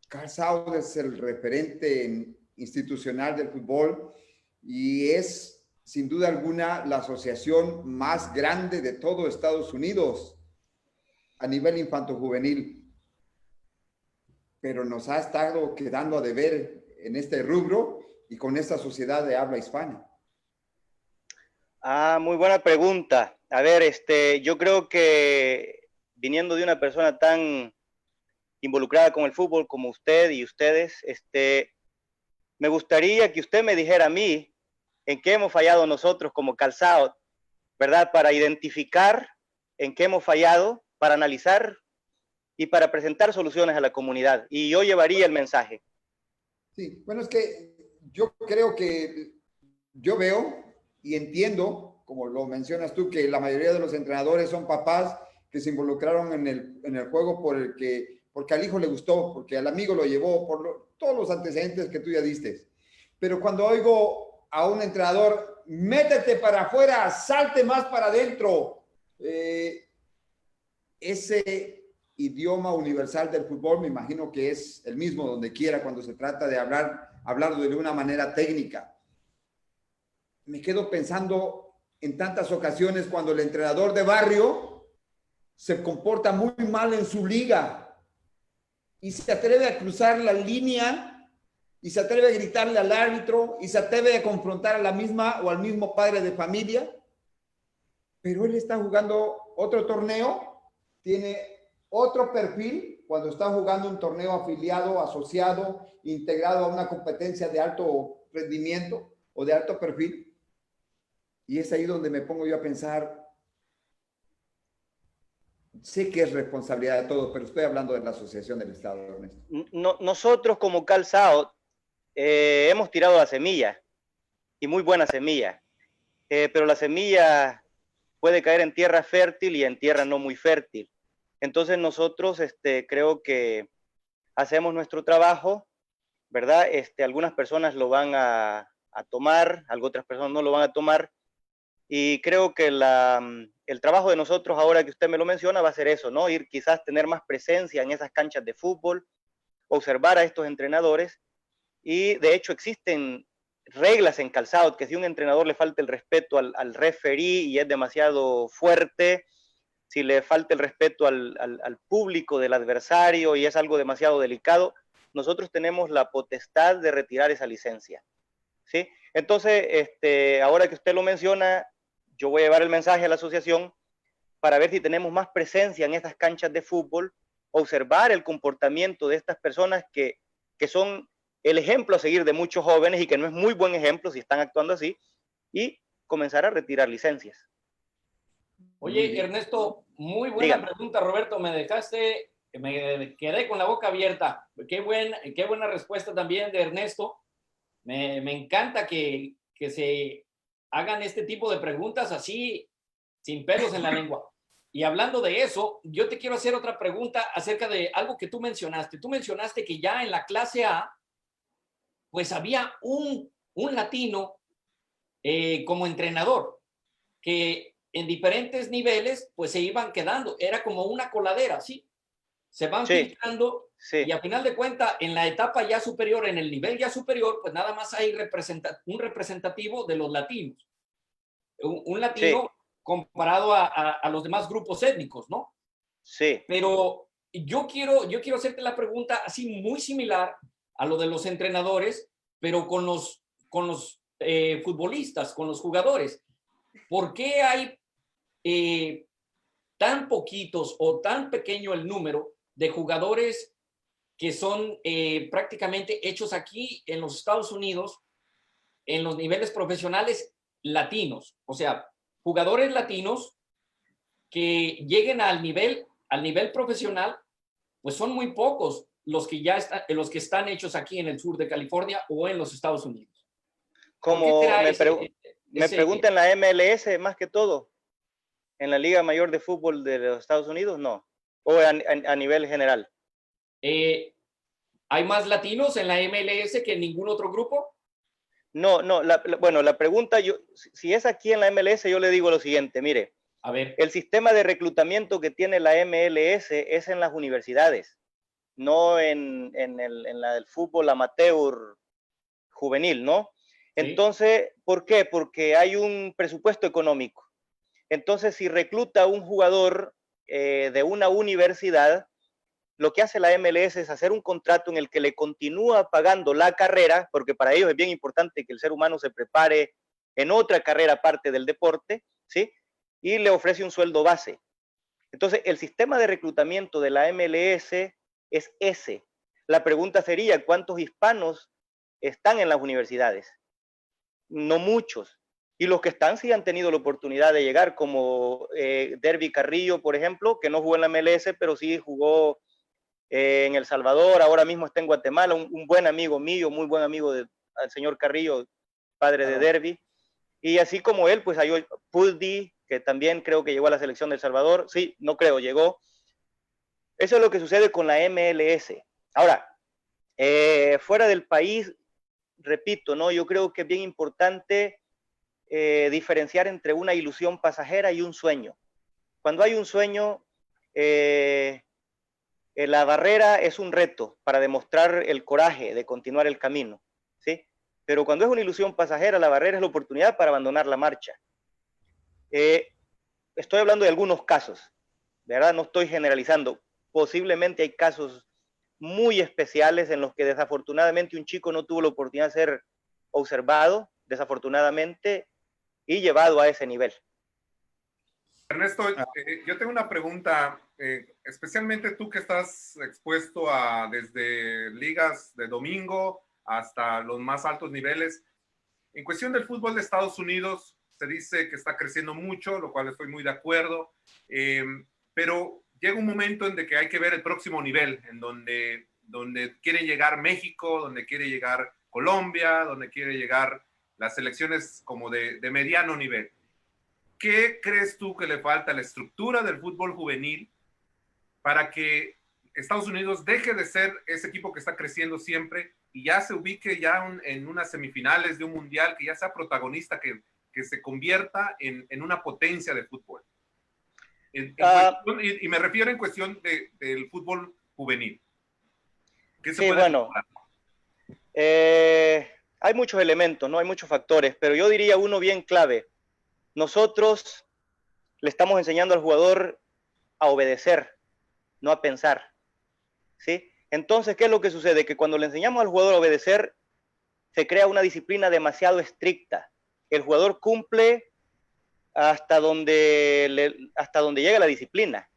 Calzado es el referente institucional del fútbol y es, sin duda alguna, la asociación más grande de todo Estados Unidos a nivel infanto-juvenil. Pero nos ha estado quedando a deber en este rubro y con esta sociedad de habla hispana. Muy buena pregunta. A ver, yo creo que viniendo de una persona tan involucrada con el fútbol como usted y ustedes, me gustaría que usted me dijera a mí en qué hemos fallado nosotros como Calzado, ¿verdad? Para identificar en qué hemos fallado, para analizar y para presentar soluciones a la comunidad. Y yo llevaría el mensaje. Sí, bueno, es que yo creo que yo veo y entiendo, como lo mencionas tú, que la mayoría de los entrenadores son papás que se involucraron en el juego porque al hijo le gustó, porque al amigo lo llevó, todos los antecedentes que tú ya diste. Pero cuando oigo a un entrenador, métete para afuera, salte más para adentro, ese idioma universal del fútbol me imagino que es el mismo donde quiera cuando se trata de hablar de una manera técnica. Me quedo pensando en tantas ocasiones cuando el entrenador de barrio se comporta muy mal en su liga y se atreve a cruzar la línea y se atreve a gritarle al árbitro y se atreve a confrontar a la misma o al mismo padre de familia, pero él está jugando otro torneo, tiene otro perfil cuando está jugando un torneo afiliado, asociado, integrado a una competencia de alto rendimiento o de alto perfil. Y es ahí donde me pongo yo a pensar, sé que es responsabilidad de todos, pero estoy hablando de la Asociación del Estado, Ernesto. Nosotros como Calzado hemos tirado la semilla, y muy buena semilla, pero la semilla puede caer en tierra fértil y en tierra no muy fértil. Entonces nosotros creo que hacemos nuestro trabajo, ¿verdad? Algunas personas lo van a tomar, otras personas no lo van a tomar, y creo que el trabajo de nosotros, ahora que usted me lo menciona, va a ser eso, ¿no? Ir quizás tener más presencia en esas canchas de fútbol, observar a estos entrenadores, y de hecho existen reglas en Calzado, que si un entrenador le falta el respeto al referee y es demasiado fuerte, si le falta el respeto al público del adversario y es algo demasiado delicado, nosotros tenemos la potestad de retirar esa licencia, ¿sí? Entonces, ahora que usted lo menciona, yo voy a llevar el mensaje a la asociación para ver si tenemos más presencia en estas canchas de fútbol, observar el comportamiento de estas personas que son el ejemplo a seguir de muchos jóvenes y que no es muy buen ejemplo si están actuando así, y comenzar a retirar licencias. Oye, Ernesto, muy buena pregunta, Roberto. Me quedé con la boca abierta. Qué buena respuesta también de Ernesto. Me encanta que se hagan este tipo de preguntas así, sin pelos en la lengua. Y hablando de eso, yo te quiero hacer otra pregunta acerca de algo que tú mencionaste. Tú mencionaste que ya en la clase A, pues había un latino como entrenador, que en diferentes niveles, pues se iban quedando. Era como una coladera, ¿sí? Se van filtrando, y a final de cuentas, en la etapa ya superior, en el nivel ya superior, pues nada más hay un representativo de los latinos. Un latino comparado a los demás grupos étnicos, ¿no? Sí. Pero yo quiero hacerte la pregunta así muy similar a lo de los entrenadores, pero con los futbolistas, con los jugadores. ¿Por qué hay tan poquitos o tan pequeño el número de jugadores que son prácticamente hechos aquí en los Estados Unidos en los niveles profesionales latinos? O sea, jugadores latinos que lleguen al nivel profesional, pues son muy pocos los que están hechos aquí en el sur de California o en los Estados Unidos. Como Me preguntan en la MLS más que todo. ¿En la Liga Mayor de Fútbol de los Estados Unidos? No. ¿O a nivel general? ¿Hay más latinos en la MLS que en ningún otro grupo? No, no. Bueno, la pregunta, si es aquí en la MLS, yo le digo lo siguiente, mire. A ver. El sistema de reclutamiento que tiene la MLS es en las universidades, no en el fútbol amateur juvenil, ¿no? Sí. Entonces, ¿por qué? Porque hay un presupuesto económico. Entonces, si recluta un jugador de una universidad, lo que hace la MLS es hacer un contrato en el que le continúa pagando la carrera, porque para ellos es bien importante que el ser humano se prepare en otra carrera aparte del deporte, ¿sí? Y le ofrece un sueldo base. Entonces, el sistema de reclutamiento de la MLS es ese. La pregunta sería, ¿cuántos hispanos están en las universidades? No muchos. Y los que están sí han tenido la oportunidad de llegar, como Derby Carrillo, por ejemplo, que no jugó en la MLS, pero sí jugó en El Salvador, ahora mismo está en Guatemala, un buen amigo mío, muy buen amigo del señor Carrillo, padre de Derby. Y así como él, pues hay Puddy, que también creo que llegó a la selección de El Salvador. Sí, no creo, llegó. Eso es lo que sucede con la MLS. Ahora, fuera del país, repito, ¿no? Yo creo que es bien importante diferenciar entre una ilusión pasajera y un sueño. Cuando hay un sueño, la barrera es un reto para demostrar el coraje de continuar el camino, ¿sí? Pero cuando es una ilusión pasajera, la barrera es la oportunidad para abandonar la marcha. Estoy hablando de algunos casos, ¿verdad? No estoy generalizando. Posiblemente hay casos muy especiales en los que desafortunadamente un chico no tuvo la oportunidad de ser observado, desafortunadamente, y llevado a ese nivel. Ernesto, yo tengo una pregunta, especialmente tú que estás expuesto a desde ligas de domingo hasta los más altos niveles. En cuestión del fútbol de Estados Unidos, se dice que está creciendo mucho, lo cual estoy muy de acuerdo, pero llega un momento en que hay que ver el próximo nivel, en donde quiere llegar México, donde quiere llegar Colombia, donde quiere llegar las selecciones como de mediano nivel. ¿Qué crees tú que le falta a la estructura del fútbol juvenil para que Estados Unidos deje de ser ese equipo que está creciendo siempre y ya se ubique ya en unas semifinales de un mundial, que ya sea protagonista, que se convierta en una potencia de fútbol? Y me refiero en cuestión del fútbol juvenil. ¿Qué se puede mejorar? Hay muchos elementos, ¿no? Hay muchos factores, pero yo diría uno bien clave. Nosotros le estamos enseñando al jugador a obedecer, no a pensar, ¿sí? Entonces, ¿qué es lo que sucede? Que cuando le enseñamos al jugador a obedecer, se crea una disciplina demasiado estricta. El jugador cumple hasta donde llega la disciplina.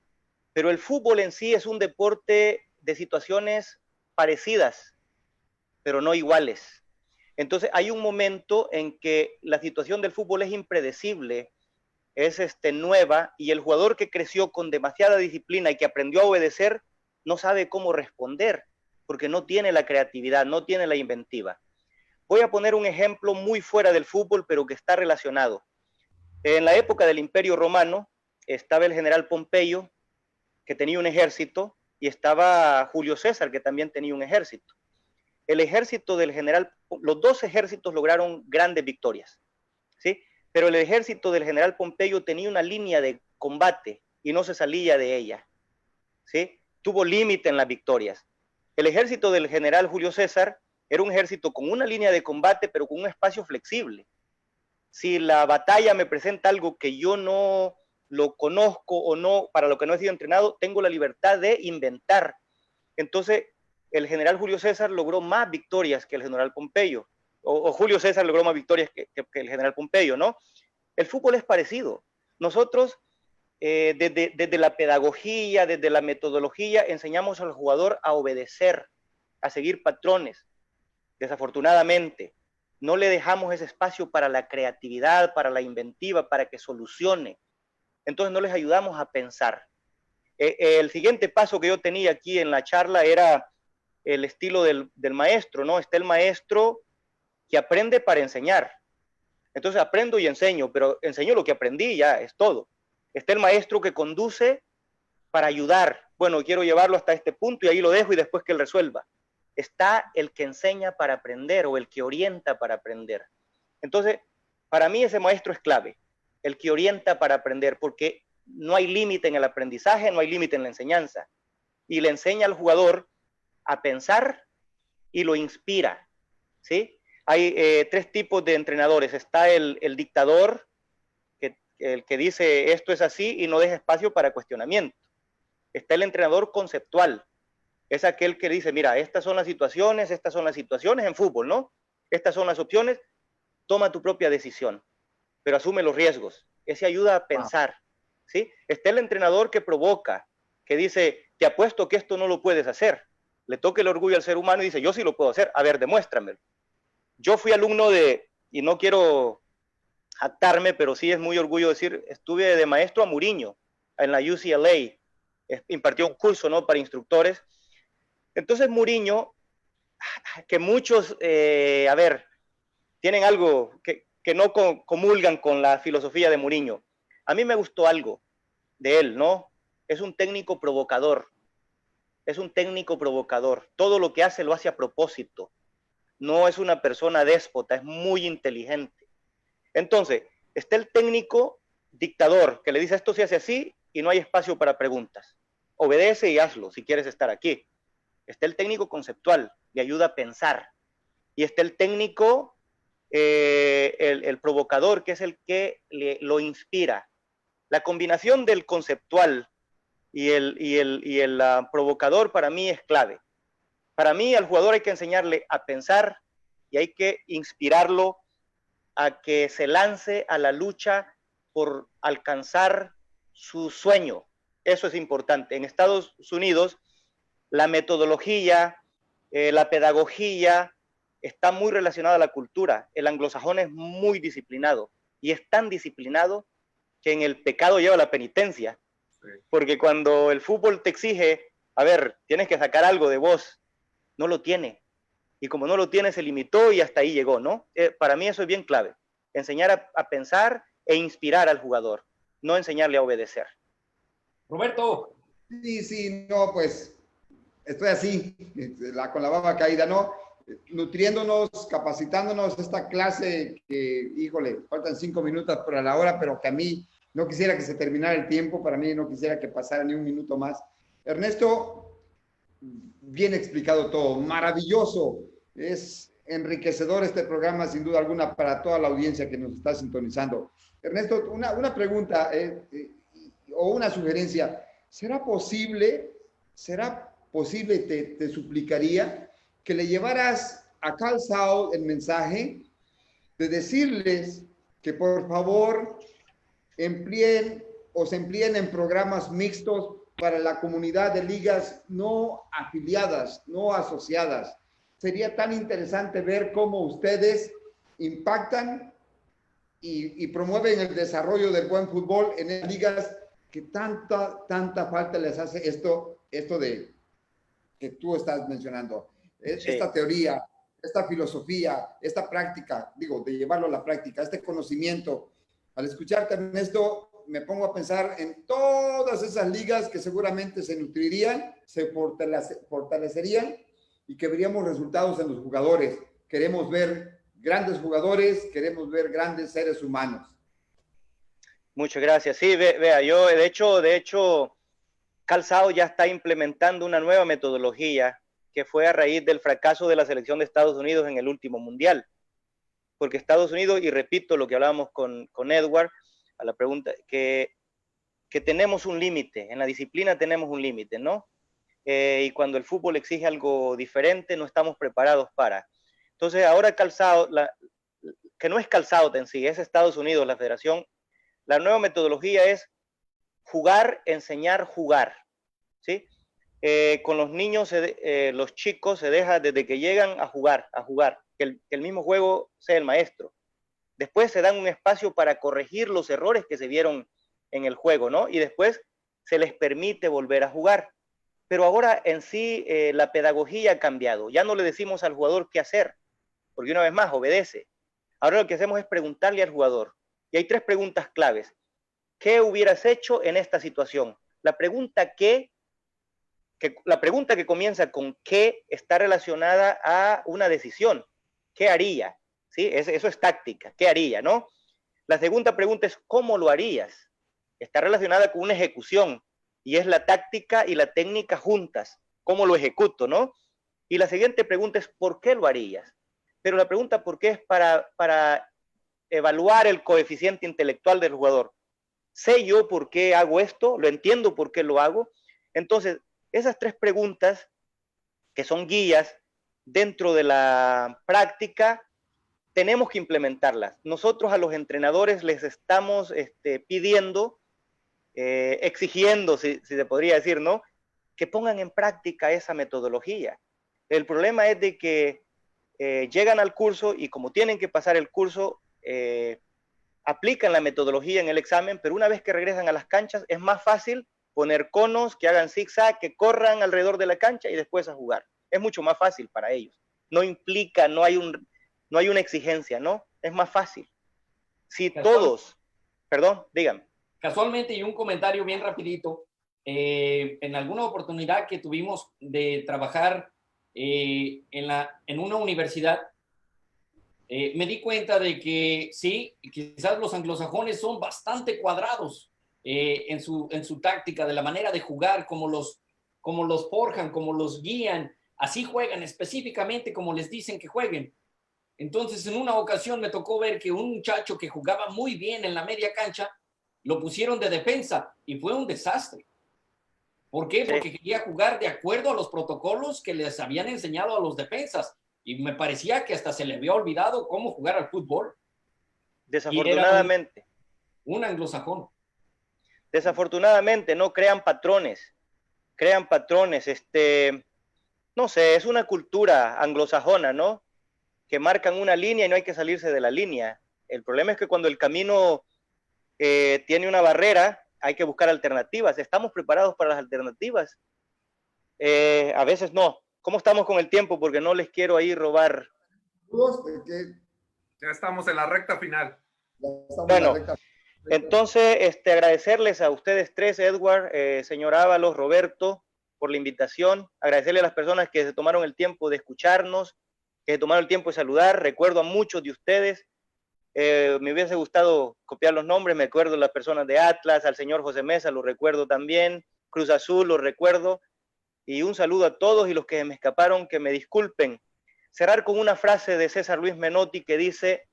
Pero el fútbol en sí es un deporte de situaciones parecidas, pero no iguales. Entonces hay un momento en que la situación del fútbol es impredecible, es nueva, y el jugador que creció con demasiada disciplina y que aprendió a obedecer no sabe cómo responder, porque no tiene la creatividad, no tiene la inventiva. Voy a poner un ejemplo muy fuera del fútbol, pero que está relacionado. En la época del Imperio Romano estaba el general Pompeyo, que tenía un ejército, y estaba Julio César, que también tenía un ejército. El ejército del general, los dos ejércitos lograron grandes victorias, ¿sí? Pero el ejército del general Pompeyo tenía una línea de combate y no se salía de ella, ¿sí? Tuvo límite en las victorias. El ejército del general Julio César era un ejército con una línea de combate, pero con un espacio flexible. Si la batalla me presenta algo que yo no lo conozco o no, para lo que no he sido entrenado, tengo la libertad de inventar. Entonces, el general Julio César logró más victorias que el general Pompeyo, o Julio César logró más victorias que el general Pompeyo, ¿no? El fútbol es parecido. Nosotros, desde la pedagogía, desde la metodología, enseñamos al jugador a obedecer, a seguir patrones. Desafortunadamente, no le dejamos ese espacio para la creatividad, para la inventiva, para que solucione. Entonces no les ayudamos a pensar. El siguiente paso que yo tenía aquí en la charla era el estilo del maestro, ¿no? Está el maestro que aprende para enseñar. Entonces aprendo y enseño, pero enseño lo que aprendí, ya es todo. Está el maestro que conduce para ayudar. Bueno, quiero llevarlo hasta este punto y ahí lo dejo y después que él resuelva. Está el que enseña para aprender o el que orienta para aprender. Entonces, para mí ese maestro es clave, el que orienta para aprender, porque no hay límite en el aprendizaje, no hay límite en la enseñanza. Y le enseña al jugador a pensar y lo inspira, ¿sí? Hay tres tipos de entrenadores. Está el dictador, el que dice esto es así y no deja espacio para cuestionamiento. Está el entrenador conceptual, es aquel que dice, mira, estas son las situaciones en fútbol, ¿no? Estas son las opciones, toma tu propia decisión, pero asume los riesgos. Ese ayuda a pensar, ¿sí? Está el entrenador que provoca, que dice, te apuesto que esto no lo puedes hacer. Le toca el orgullo al ser humano y dice, yo sí lo puedo hacer, a ver, demuéstramelo. Yo fui alumno y no quiero jactarme, pero sí es muy orgullo decir, estuve de maestro a Mourinho en la UCLA, impartió un curso, ¿no?, para instructores. Entonces Mourinho, que muchos, tienen algo que no comulgan con la filosofía de Mourinho. A mí me gustó algo de él, ¿no? Es un técnico provocador. Es un técnico provocador. Todo lo que hace lo hace a propósito. No es una persona déspota, es muy inteligente. Entonces, está el técnico dictador que le dice esto se hace así y no hay espacio para preguntas. Obedece y hazlo si quieres estar aquí. Está el técnico conceptual, le ayuda a pensar. Y está el técnico, el provocador, que es el que lo inspira. La combinación del conceptual y el provocador para mí es clave. Para mí al jugador hay que enseñarle a pensar y hay que inspirarlo a que se lance a la lucha por alcanzar su sueño. Eso es importante. En Estados Unidos, la metodología, la pedagogía está muy relacionada a la cultura. El anglosajón es muy disciplinado y es tan disciplinado que en el pecado lleva la penitencia. Sí. Porque cuando el fútbol te exige, a ver, tienes que sacar algo de vos, no lo tiene. Y como no lo tiene, se limitó y hasta ahí llegó, ¿no? Para mí eso es bien clave. Enseñar a pensar e inspirar al jugador, no enseñarle a obedecer. Roberto. Sí, no, pues estoy así, con la baba caída, ¿no? Nutriéndonos, capacitándonos, esta clase que, híjole, faltan 5 minutos para la hora, pero que a mí no quisiera que se terminara el tiempo, para mí no quisiera que pasara ni un minuto más. Ernesto, bien explicado todo, maravilloso, es enriquecedor este programa, sin duda alguna, para toda la audiencia que nos está sintonizando. Ernesto, una pregunta o una sugerencia, ¿será posible, te suplicaría, que le llevaras a Cal Saul el mensaje de decirles que por favor se empleen en programas mixtos para la comunidad de ligas no afiliadas, no asociadas? Sería tan interesante ver cómo ustedes impactan y promueven el desarrollo del buen fútbol en las ligas que tanta falta les hace esto de que tú estás mencionando. Sí. Esta teoría, esta filosofía, esta práctica, de llevarlo a la práctica, este conocimiento. Al escucharte, Ernesto, me pongo a pensar en todas esas ligas que seguramente se nutrirían, se fortalecerían y que veríamos resultados en los jugadores. Queremos ver grandes jugadores, queremos ver grandes seres humanos. Muchas gracias. Sí, vea, yo de hecho, Cal Saul ya está implementando una nueva metodología que fue a raíz del fracaso de la selección de Estados Unidos en el último mundial. Porque Estados Unidos, y repito lo que hablábamos con Edward, a la pregunta, que tenemos un límite, en la disciplina tenemos un límite, ¿no? Y cuando el fútbol exige algo diferente, no estamos preparados para. Entonces, ahora Cal Saul, que no es Cal Saul en sí, es Estados Unidos, la federación, la nueva metodología es jugar, enseñar, jugar, ¿sí? Con los niños, los chicos se deja desde que llegan a jugar, que el mismo juego sea el maestro. Después se dan un espacio para corregir los errores que se vieron en el juego, ¿no? Y después se les permite volver a jugar. Pero ahora en sí la pedagogía ha cambiado. Ya no le decimos al jugador qué hacer, porque una vez más obedece. Ahora lo que hacemos es preguntarle al jugador. Y hay 3 preguntas claves. ¿Qué hubieras hecho en esta situación? La pregunta que comienza con qué está relacionada a una decisión. ¿Qué haría? ¿Sí? Eso es táctica. ¿Qué haría, no? La segunda pregunta es ¿cómo lo harías? Está relacionada con una ejecución y es la táctica y la técnica juntas. ¿Cómo lo ejecuto, no? Y la siguiente pregunta es ¿por qué lo harías? Pero la pregunta ¿por qué? Es para evaluar el coeficiente intelectual del jugador. ¿Sé yo por qué hago esto? ¿Lo entiendo por qué lo hago? Entonces, esas 3 preguntas, que son guías dentro de la práctica, tenemos que implementarlas. Nosotros a los entrenadores les estamos pidiendo, exigiendo, si se podría decir, ¿no? Que pongan en práctica esa metodología. El problema es de que llegan al curso y como tienen que pasar el curso, aplican la metodología en el examen, pero una vez que regresan a las canchas es más fácil poner conos, que hagan zigzag, que corran alrededor de la cancha y después a jugar. Es mucho más fácil para ellos. No implica, no hay una exigencia, ¿no? Es más fácil. Si todos, perdón, díganme. Casualmente, y un comentario bien rapidito, en alguna oportunidad que tuvimos de trabajar en una universidad, me di cuenta de que sí, quizás los anglosajones son bastante cuadrados en su táctica, de la manera de jugar, como los forjan, como los guían, así juegan específicamente como les dicen que jueguen. Entonces, en una ocasión me tocó ver que un muchacho que jugaba muy bien en la media cancha, lo pusieron de defensa y fue un desastre. ¿Por qué? Sí. Porque quería jugar de acuerdo a los protocolos que les habían enseñado a los defensas. Y me parecía que hasta se le había olvidado cómo jugar al fútbol. Desafortunadamente. Un anglosajón. Desafortunadamente no crean patrones. No sé, es una cultura anglosajona, ¿no? Que marcan una línea y no hay que salirse de la línea. El problema es que cuando el camino tiene una barrera, hay que buscar alternativas. ¿Estamos preparados para las alternativas? A veces no. ¿Cómo estamos con el tiempo? Porque no les quiero ahí robar. Ya estamos en la recta final. Bueno, entonces agradecerles a ustedes 3, Edward, señor Ábalos, Roberto, por la invitación. Agradecerle a las personas que se tomaron el tiempo de escucharnos, que se tomaron el tiempo de saludar. Recuerdo a muchos de ustedes. Me hubiese gustado copiar los nombres. Me acuerdo de las personas de Atlas, al señor José Mesa, lo recuerdo también. Cruz Azul, lo recuerdo. Y un saludo a todos y los que me escaparon, que me disculpen. Cerrar con una frase de César Luis Menotti que dice: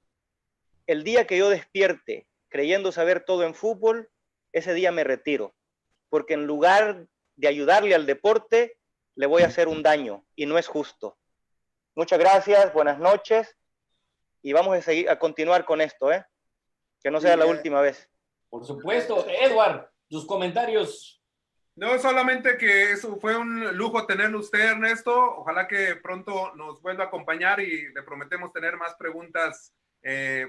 el día que yo despierte creyendo saber todo en fútbol, ese día me retiro, porque en lugar de ayudarle al deporte, le voy a hacer un daño y no es justo. Muchas gracias, buenas noches y vamos a continuar con esto, que no sea la última vez. Por supuesto. Edward, tus comentarios. No, solamente que eso fue un lujo tenerlo usted, Ernesto. Ojalá que pronto nos vuelva a acompañar y le prometemos tener más preguntas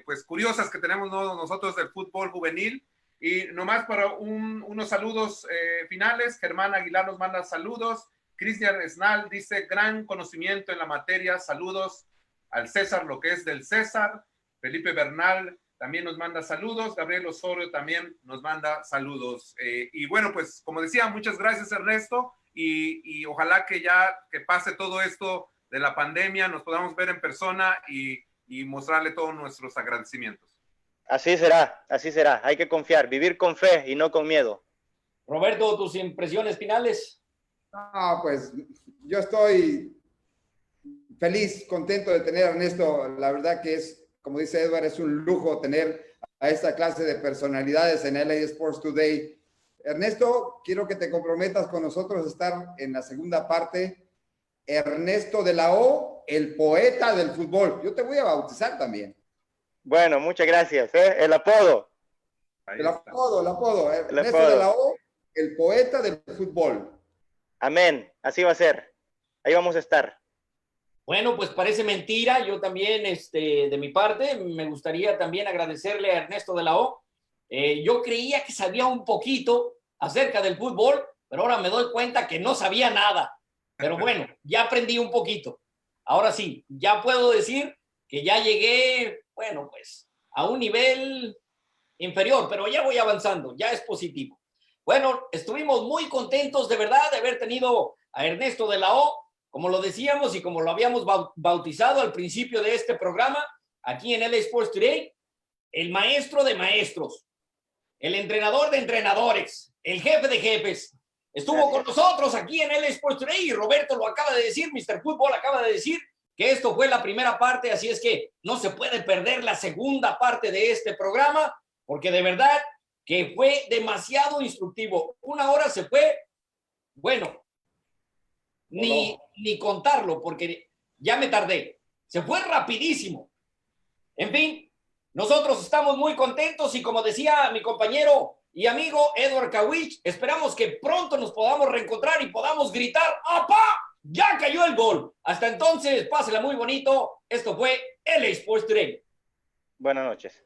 pues curiosas que tenemos nosotros del fútbol juvenil. Y nomás para unos saludos finales, Germán Aguilar nos manda saludos. Cristian Esnal dice gran conocimiento en la materia, saludos al César, lo que es del César. Felipe Bernal también nos manda saludos. Gabriel Osorio también nos manda saludos. Y bueno, pues como decía, muchas gracias, Ernesto, y ojalá que ya que pase todo esto de la pandemia, nos podamos ver en persona y mostrarle todos nuestros agradecimientos. Así será, así será. Hay que confiar, vivir con fe y no con miedo. Roberto, tus impresiones finales. Pues yo estoy feliz, contento de tener a Ernesto. La verdad que es, como dice Edward, es un lujo tener a esta clase de personalidades en LA Sports Today. Ernesto, quiero que te comprometas con nosotros a estar en la segunda parte. Ernesto de la O, el poeta del fútbol. Yo te voy a bautizar también. Bueno, muchas gracias. El apodo. El apodo. Ernesto de la O, el poeta del fútbol. Amén. Así va a ser. Ahí vamos a estar. Bueno, pues parece mentira. Yo también, de mi parte, me gustaría también agradecerle a Ernesto de la O. Yo creía que sabía un poquito acerca del fútbol, pero ahora me doy cuenta que no sabía nada. Pero bueno, ya aprendí un poquito. Ahora sí, ya puedo decir que ya llegué bueno, pues a un nivel inferior, pero ya voy avanzando, ya es positivo. Bueno, estuvimos muy contentos de verdad de haber tenido a Ernesto de la O, como lo decíamos y como lo habíamos bautizado al principio de este programa, aquí en LA Sports Today, el maestro de maestros, el entrenador de entrenadores, el jefe de jefes. Estuvo con nosotros aquí en LA Sports Today y Roberto lo acaba de decir, Mr. Fútbol acaba de decir que esto fue la primera parte, así es que no se puede perder la segunda parte de este programa, porque de verdad que fue demasiado instructivo. 1 hora se fue, bueno, ni contarlo, porque ya me tardé. Se fue rapidísimo. En fin, nosotros estamos muy contentos y como decía mi compañero y amigo Edward Kawich, esperamos que pronto nos podamos reencontrar y podamos gritar ¡apá! ¡Ya cayó el gol! Hasta entonces, pásela muy bonito. Esto fue LA Sports Today. Buenas noches.